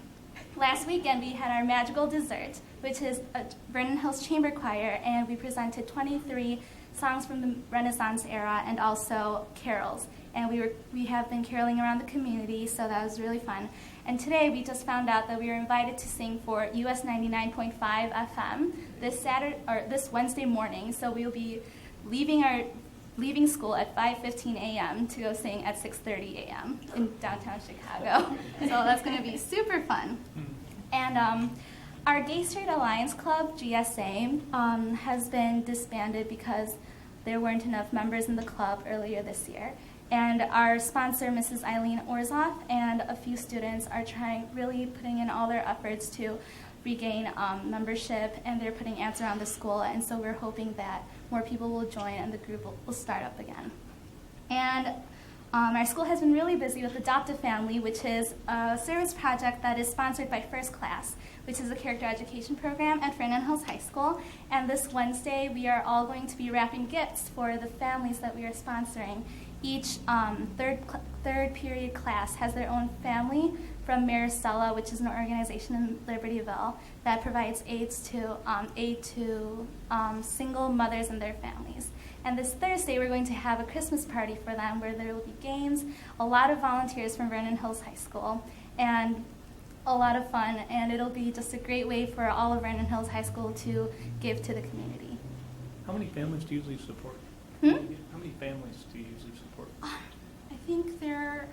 N: last weekend we had our magical dessert, which is a Vernon Hills Chamber Choir, and we presented 23 songs from the Renaissance era and also carols. And we have been caroling around the community, so that was really fun. And today we just found out that we were invited to sing for US 99.5 FM this Wednesday morning. So we'll be leaving school at 5:15 a.m. to go sing at 6:30 a.m. in downtown Chicago. So that's going to be super fun. And our Gay Straight Alliance Club, GSA, has been disbanded because there weren't enough members in the club earlier this year. And our sponsor, Mrs. Eileen Orzoff, and a few students are really putting in all their efforts to regain membership, and they're putting ads around the school. And so we're hoping that more people will join and the group will start up again. And our school has been really busy with Adopt a Family, which is a service project that is sponsored by First Class, which is a character education program at Vernon Hills High School. And this Wednesday, we are all going to be wrapping gifts for the families that we are sponsoring. Each third period class has their own family from Maristella, which is an organization in Libertyville that provides aid to single mothers and their families. And this Thursday, we're going to have a Christmas party for them where there will be games, a lot of volunteers from Vernon Hills High School, and a lot of fun. And it'll be just a great way for all of Vernon Hills High School to give to the community.
A: How many families do you usually support? How many families do you usually support?
N: I think there are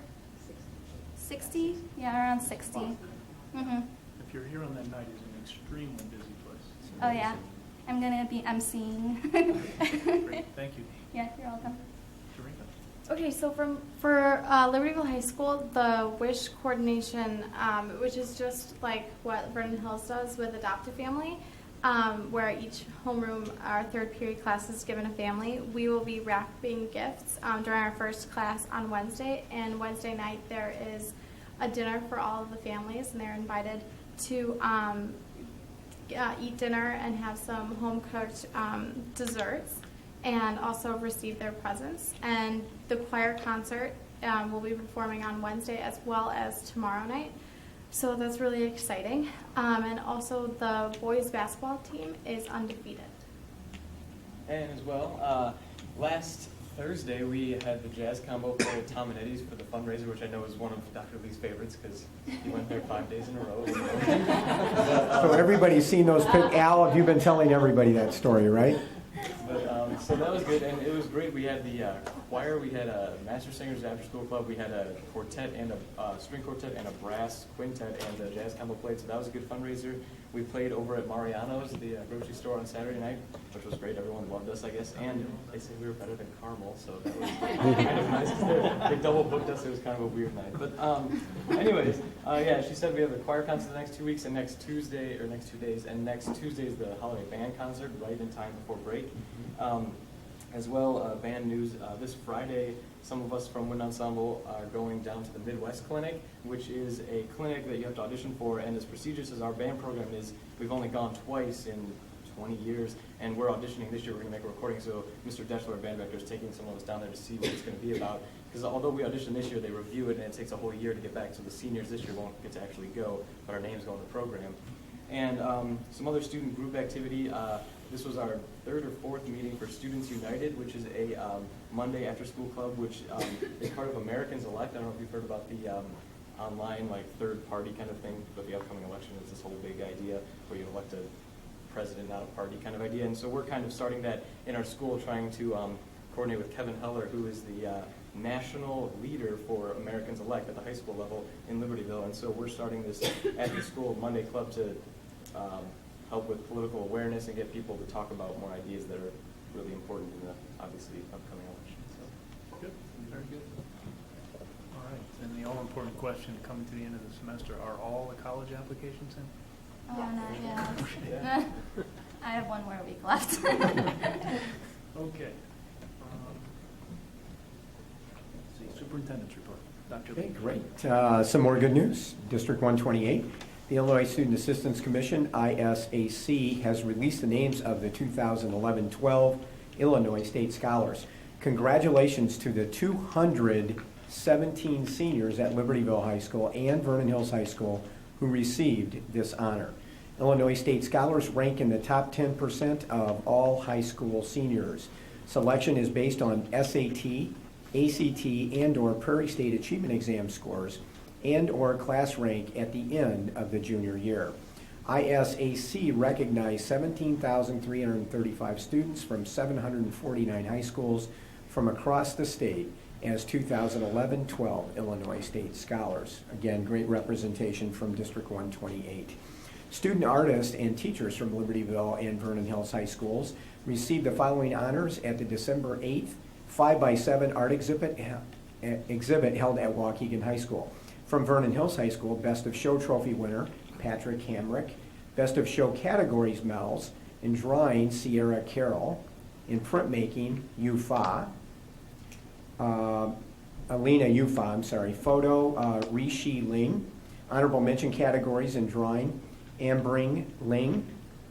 N: 60? Yeah, around 60. Mm-hmm.
A: If you're here on that night, it's an extremely busy place.
N: Oh, yeah. I'm going to be emceeing.
A: Great, thank you.
N: Yeah, you're welcome.
A: Tarika.
O: Okay, so for Libertyville High School, the WISH coordination, which is just like what Vernon Hills does with Adopt a Family, where each homeroom, our third period class is given a family. We will be wrapping gifts during our first class on Wednesday, and Wednesday night there is a dinner for all of the families, and they're invited to eat dinner and have some home-cooked desserts, and also receive their presents. And the choir concert will be performing on Wednesday as well as tomorrow night. So that's really exciting. And also the boys basketball team is undefeated.
P: And as well, last Thursday we had the jazz combo play at Tom and Eddie's for the fundraiser, which I know is one of Dr. Lee's favorites because he went there 5 days in a row.
E: So everybody's seen those pics. Al, have you been telling everybody that story, right?
P: But, so that was good, and it was great. We had the choir, we had a Master Singers After School Club, we had a quartet and a string quartet and a brass quintet, and the jazz combo played, so that was a good fundraiser. We played over at Mariano's, the grocery store, on Saturday night, which was great. Everyone loved us, I guess, and they said we were better than Carmel, so that was kind of nice because they double booked us. It was kind of a weird night. But anyways, yeah, she said we have the choir concert the next 2 weeks and next 2 days, and next Tuesday is the holiday band concert right in time before break. As well, band news, this Friday, some of us from Wind Ensemble are going down to the Midwest Clinic, which is a clinic that you have to audition for, and as prestigious as our band program is, we've only gone twice in 20 years, and we're auditioning this year. We're going to make a recording, so Mr. Deschler, our band director, is taking some of us down there to see what it's going to be about, because although we audition this year, they review it, and it takes a whole year to get back, so the seniors this year won't get to actually go, but our names go in the program. And some other student group activity. This was our third or fourth meeting for Students United, which is a Monday after-school club, which is part of Americans Elect. I don't know if you've heard about the online, like, third-party kind of thing, but the upcoming election is this whole big idea where you elect a president, not a party kind of idea. And so we're kind of starting that in our school, trying to coordinate with Kevin Heller, who is the national leader for Americans Elect at the high school level in Libertyville. And so we're starting this after-school Monday club to help with political awareness and get people to talk about more ideas that are really important in the, obviously, upcoming election. So.
A: Good, very good. All right, and the all-important question coming to the end of the semester, are all the college applications in?
N: Oh, not yet. I have 1 more week left.
A: Okay. Superintendent's report. Dr.
E: Okay,
A: Lee.
E: great. Some more good news. District 128. The Illinois Student Assistance Commission, ISAC, has released the names of the 2011-12 Illinois State Scholars. Congratulations to the 217 seniors at Libertyville High School and Vernon Hills High School who received this honor. Illinois State Scholars rank in the top 10% of all high school seniors. Selection is based on SAT, ACT, and/or Prairie State Achievement Exam scores and/or class rank at the end of the junior year. ISAC recognized 17,335 students from 749 high schools from across the state as 2011-12 Illinois State Scholars. Again, great representation from District 128. Student artists and teachers from Libertyville and Vernon Hills High Schools received the following honors at the December 8th 5x7 art exhibit held at Waukegan High School. From Vernon Hills High School, Best of Show Trophy winner Patrick Hamrick, Best of Show categories Mel's, in drawing Sierra Carroll, In printmaking, Yufa. Alina Yufa, I'm sorry. Photo, Rishi Ling. Honorable mention categories in drawing, Ambring Ling.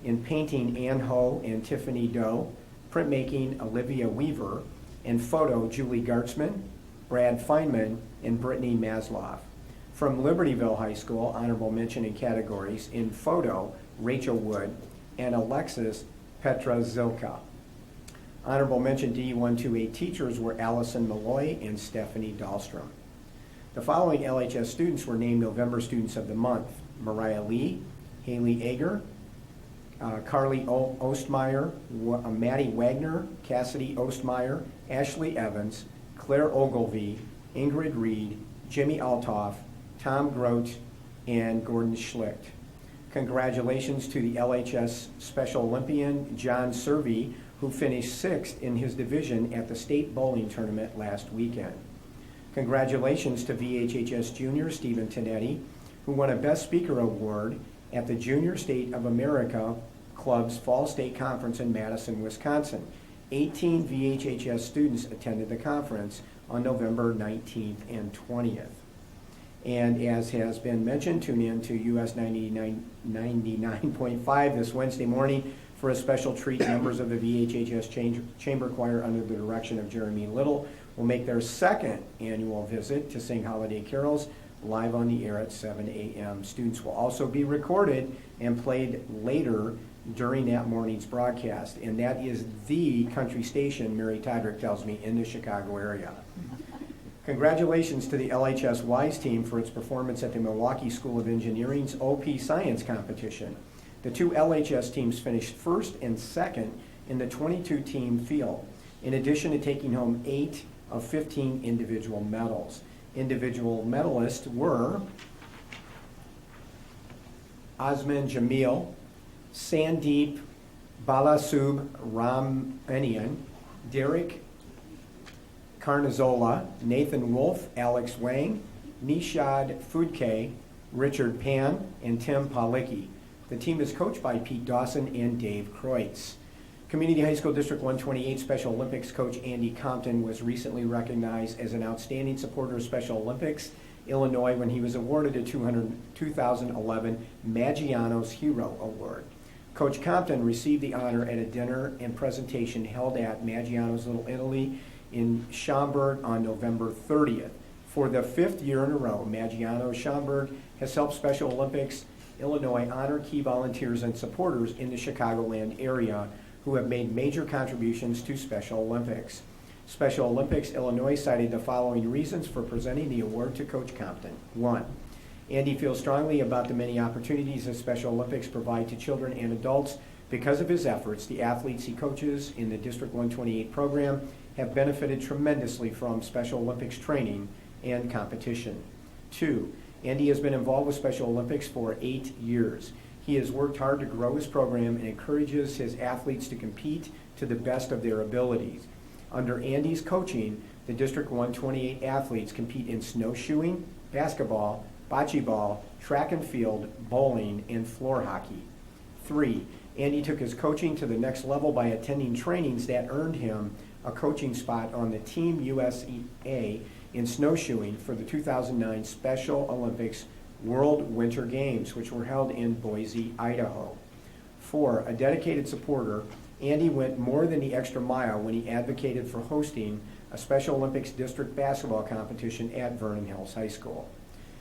E: In painting, Ann Ho and Tiffany Doe. Printmaking, Olivia Weaver. In photo, Julie Gartzman, Brad Feynman, and Brittany Masloff. From Libertyville High School, honorable mention in categories, in photo, Rachel Wood and Alexis Petra Zilka. Honorable mention D128 teachers were Allison Malloy and Stephanie Dahlstrom. The following LHS students were named November Students of the Month: Mariah Lee, Haley Ager, Carly Ostmeyer, Maddie Wagner, Cassidy Ostmeyer, Ashley Evans, Claire Ogilvie, Ingrid Reed, Jimmy Altoff, Tom Grote, and Gordon Schlicht. Congratulations to the LHS Special Olympian John Servey, who finished 6th in his division at the state bowling tournament last weekend. Congratulations to VHHS Junior Stephen Tonetti, who won a Best Speaker Award at the Junior State of America Club's Fall State Conference in Madison, Wisconsin. 18 VHHS students attended the conference on November 19th and 20th. And as has been mentioned, tune in to US 99.5 this Wednesday morning for a special treat. Members of the VHHS Chamber Choir, under the direction of Jeremy Little, will make their 2nd annual visit to sing holiday carols live on the air at 7 a.m. Students will also be recorded and played later during that morning's broadcast. And that is the country station, Mary Todrick tells me, in the Chicago area. Congratulations to the LHS WISE team for its performance at the Milwaukee School of Engineering's OP Science Competition. The 2 LHS teams finished 1st and 2nd in the 22-team field, in addition to taking home 8 of 15 individual medals. Individual medalists were Osman Jamil, Sandeep Balasub Ramanian, Derek Carnazola, Nathan Wolf, Alex Wang, Nishad Fudke, Richard Pan, and Tim Palicki. The team is coached by Pete Dawson and Dave Kreutz. Community High School District 128 Special Olympics coach Andy Compton was recently recognized as an outstanding supporter of Special Olympics Illinois when he was awarded a 2011 Maggiano's Hero Award. Coach Compton received the honor at a dinner and presentation held at Maggiano's Little Italy in Schaumburg on November 30th. For the 5th year in a row, Maggiano's Schaumburg has helped Special Olympics Illinois honor key volunteers and supporters in the Chicagoland area who have made major contributions to Special Olympics. Special Olympics Illinois cited the following reasons for presenting the award to Coach Compton. 1. Andy feels strongly about the many opportunities that Special Olympics provide to children and adults. Because of his efforts, the athletes he coaches in the District 128 program have benefited tremendously from Special Olympics training and competition. 2. Andy has been involved with Special Olympics for 8 years. He has worked hard to grow his program and encourages his athletes to compete to the best of their abilities. Under Andy's coaching, the District 128 athletes compete in snowshoeing, basketball, bocce ball, track and field, bowling, and floor hockey. 3. Andy took his coaching to the next level by attending trainings that earned him a coaching spot on the Team USA in snowshoeing for the 2009 Special Olympics World Winter Games, which were held in Boise, Idaho. 4. A dedicated supporter, Andy went more than the extra mile when he advocated for hosting a Special Olympics district basketball competition at Vernon Hills High School.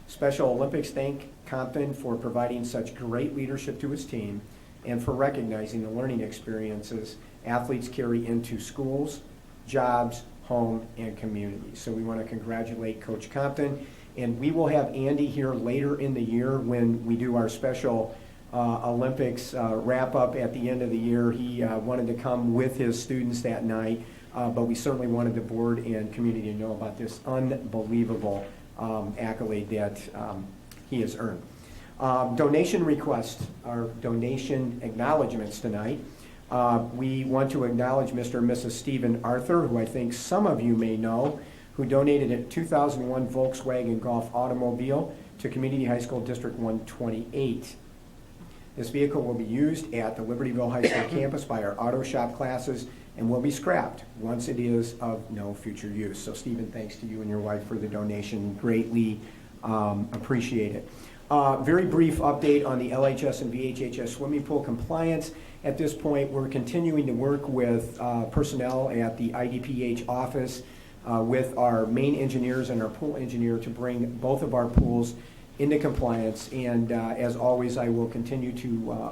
E: Special Olympics thank Compton for providing such great leadership to his team and for recognizing the learning experiences athletes carry into schools, jobs, home, and communities. So we want to congratulate Coach Compton, and we will have Andy here later in the year when we do our Special Olympics wrap up at the end of the year. He wanted to come with his students that night, but we certainly wanted the board and community to know about this unbelievable accolade that he has earned. Donation requests or donation acknowledgments tonight. We want to acknowledge Mr. and Mrs. Stephen Arthur, who I think some of you may know, who donated a 2001 Volkswagen Golf automobile to Community High School District 128. This vehicle will be used at the Libertyville High School campus by our auto shop classes and will be scrapped once it is of no future use. So Stephen, thanks to you and your wife for the donation. Greatly appreciate it. Very brief update on the LHS and VHHS swimming pool compliance. At this point, we're continuing to work with personnel at the IDPH office with our main engineers and our pool engineer to bring both of our pools into compliance. And as always, I will continue to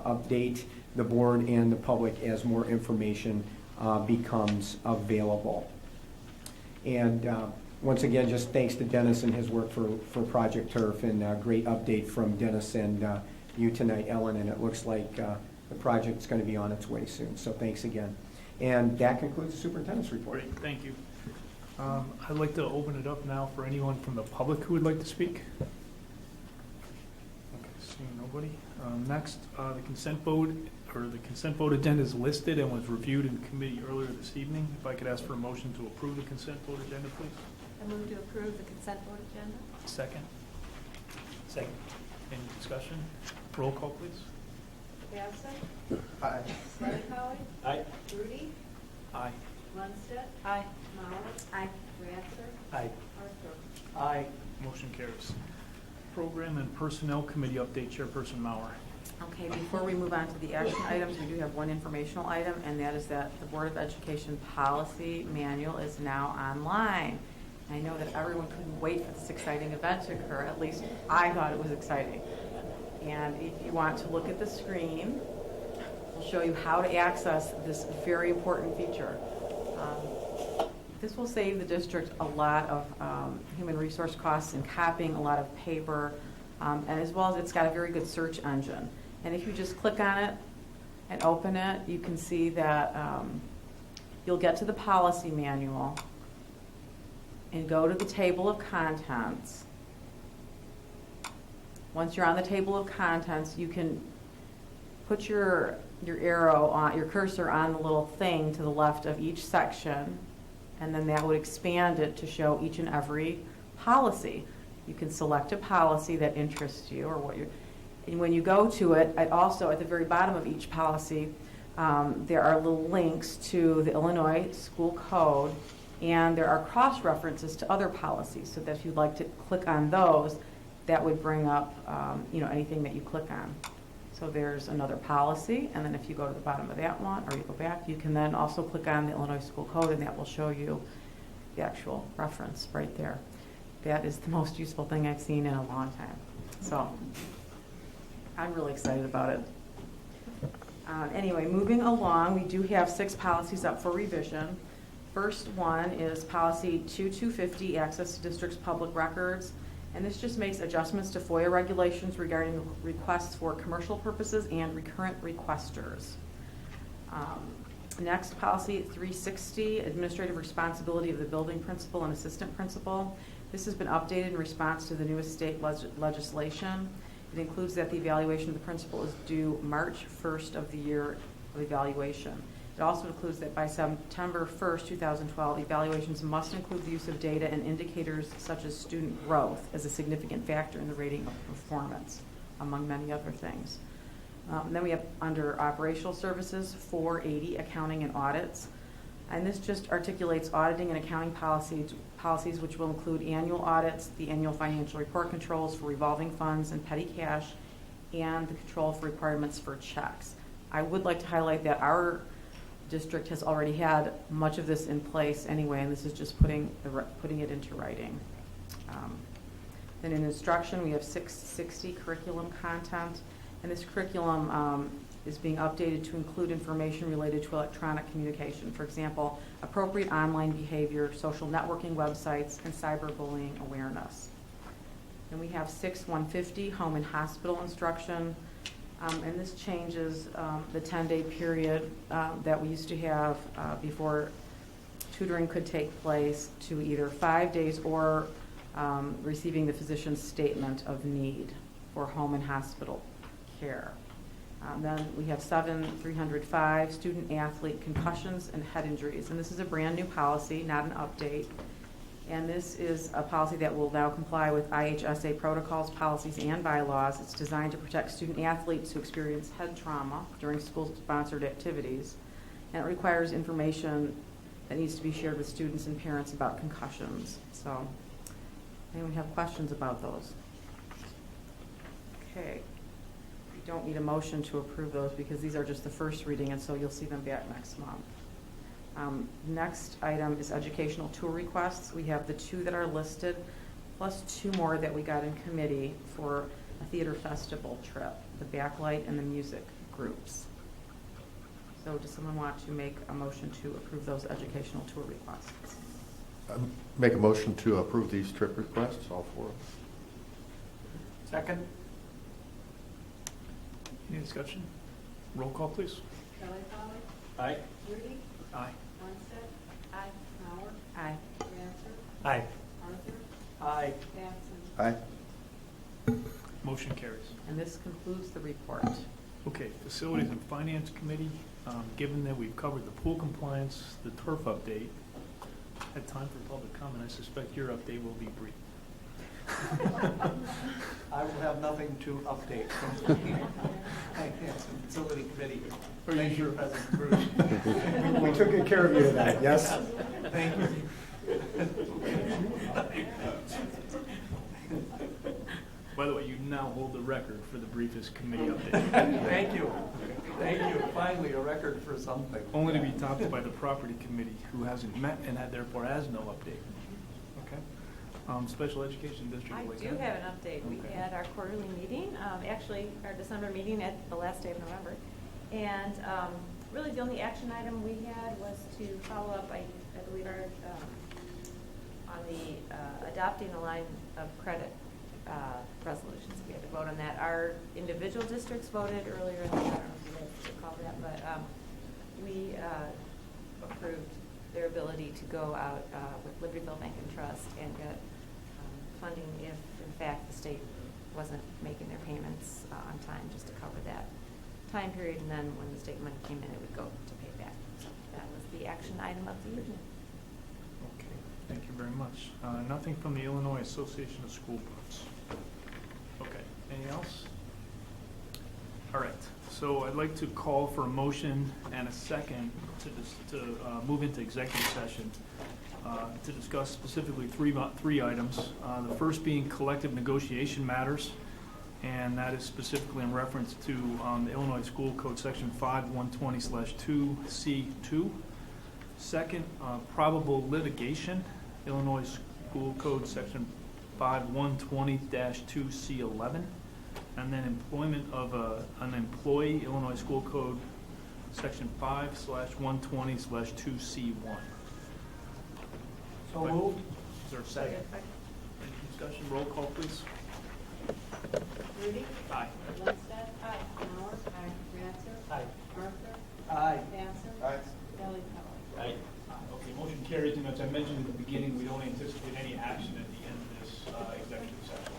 E: update the board and the public as more information becomes available. And once again, just thanks to Dennis and his work for Project Turf, and a great update from Dennis and you tonight, Ellen, and it looks like the project's going to be on its way soon. So thanks again. And that concludes the superintendent's report.
A: Great, thank you. I'd like to open it up now for anyone from the public who would like to speak. Okay, seeing nobody. Next, the consent vote agenda is listed and was reviewed in committee earlier this evening. If I could ask for a motion to approve the consent vote agenda, please.
M: I move to approve the consent vote agenda.
A: Second. Second. Any discussion? Roll call, please.
M: Batson?
D: Aye.
M: Slattery?
D: Aye.
M: Rudy?
A: Aye.
M: Lundstedt?
K: Aye.
M: Mauer?
K: Aye.
M: Ratzer?
D: Aye.
M: Arthur?
D: Aye.
A: Motion carries. Program and Personnel Committee update, Chairperson Mauer.
L: Okay, before we move on to the action items, we do have one informational item, and that is that the Board of Education Policy Manual is now online. I know that everyone couldn't wait for this exciting event to occur. At least I thought it was exciting. And if you want to look at the screen, we'll show you how to access this very important feature. This will save the district a lot of human resource costs in copying a lot of paper, and as well as it's got a very good search engine. And if you just click on it and open it, you can see that you'll get to the policy manual and go to the table of contents. Once you're on the table of contents, you can put your arrow on, your cursor on the little thing to the left of each section, and then that would expand it to show each and every policy. You can select a policy that interests you or what you're, and when you go to it, also at the very bottom of each policy, there are little links to the Illinois School Code, and there are cross-references to other policies, so that if you'd like to click on those, that would bring up anything that you click on. So there's another policy, and then if you go to the bottom of that one, or you go back, you can then also click on the Illinois School Code, and that will show you the actual reference right there. That is the most useful thing I've seen in a long time. So I'm really excited about it. Anyway, moving along, we do have 6 policies up for revision. First one is policy 2250, access to district's public records. And this just makes adjustments to FOIA regulations regarding requests for commercial purposes and recurrent requesters. Next, policy 360, administrative responsibility of the building principal and assistant principal. This has been updated in response to the newest state legislation. It includes that the evaluation of the principal is due March 1st of the year of evaluation. It also includes that by September 1st, 2012, evaluations must include the use of data and indicators such as student growth as a significant factor in the rating of performance, among many other things. Then we have under operational services 480, accounting and audits. And this just articulates auditing and accounting policies which will include annual audits, the annual financial report controls for revolving funds and petty cash, and the control for requirements for checks. I would like to highlight that our district has already had much of this in place anyway, and this is just putting it into writing. Then in instruction, we have 660 curriculum content, and this curriculum is being updated to include information related to electronic communication. For example, appropriate online behavior, social networking websites, and cyberbullying awareness. Then we have 6150, home and hospital instruction. And this changes the 10-day period that we used to have before tutoring could take place to either 5 days or receiving the physician's statement of need for home and hospital care. Then we have 7305, student athlete concussions and head injuries. And this is a brand new policy, not an update. And this is a policy that will now comply with IHSA protocols, policies, and bylaws. It's designed to protect student athletes who experience head trauma during school-sponsored activities. and it requires information that needs to be shared with students and parents about concussions. So, anyone have questions about those? Okay. We don't need a motion to approve those because these are just the first reading, and so you'll see them back next month. Next item is educational tour requests. We have the 2 that are listed, plus 2 more that we got in committee for a theater festival trip, the Backlight and the music groups. So does someone want to make a motion to approve those educational tour requests?
B: Make a motion to approve these trip requests, all 4 of them.
D: Second?
A: Any discussion? Roll call, please.
M: Kelly Polly,
A: Aye.
M: Rudy,
A: Aye.
M: Lundstedt,
K: Aye.
M: Mauer,
L: Aye.
M: Ratzer,
D: Aye.
M: Arthur,
D: Aye.
M: Batson.
B: Aye.
A: Motion carries.
L: And this concludes the report.
A: Okay, Facilities and Finance Committee, given that we've covered the pool compliance, the turf update, had time for public comment. I suspect your update will be brief.
D: I will have nothing to update from the Facility Committee. Thank you, President Cruz.
E: We took good care of you tonight, yes?
D: Thank you.
A: By the way, you now hold the record for the briefest committee update.
D: Thank you. Thank you. Finally, a record for something.
A: Only to be topped by the Property Committee, who hasn't met and therefore has no update. Okay. Special Education District.
K: I
A: Liaison.
K: do have an update. We
A: Okay.
K: had our quarterly meeting, actually our December meeting at the last day of November. And really the only action item we had was to follow up, I believe, on the adopting a line of credit resolutions. We had to vote on that. Our individual districts voted earlier in the year. I don't know if you guys recall that, but we approved their ability to go out with Libertyville Bank and Trust and get funding if, in fact, the state wasn't making their payments on time, just to cover that time period. And then when the state money came in, it would go to pay back. So that was the action item of the evening.
A: Okay, thank you very much. Nothing from the Illinois Association of School Boards. Okay, anything else? All right, so I'd like to call for a motion and a second to move into executive session to discuss specifically three items. The first being collective negotiation matters, and that is specifically in reference to the Illinois School Code Section 5120/2C2. Second, probable litigation, Illinois School Code Section 5120-2C11. And then employment of an employee, Illinois School Code Section 5/120/2C1.
D: So moved.
A: Is there a second? Any discussion? Roll call, please.
M: Rudy,
A: Aye.
M: Lundstedt, Mauer, Ratzer,
D: Aye.
M: Arthur,
D: Aye.
M: Batson.
B: Aye.
M: Kelly Polly.
A: Okay, motion carries. And as I mentioned at the beginning, we don't anticipate any action at the end of this executive session.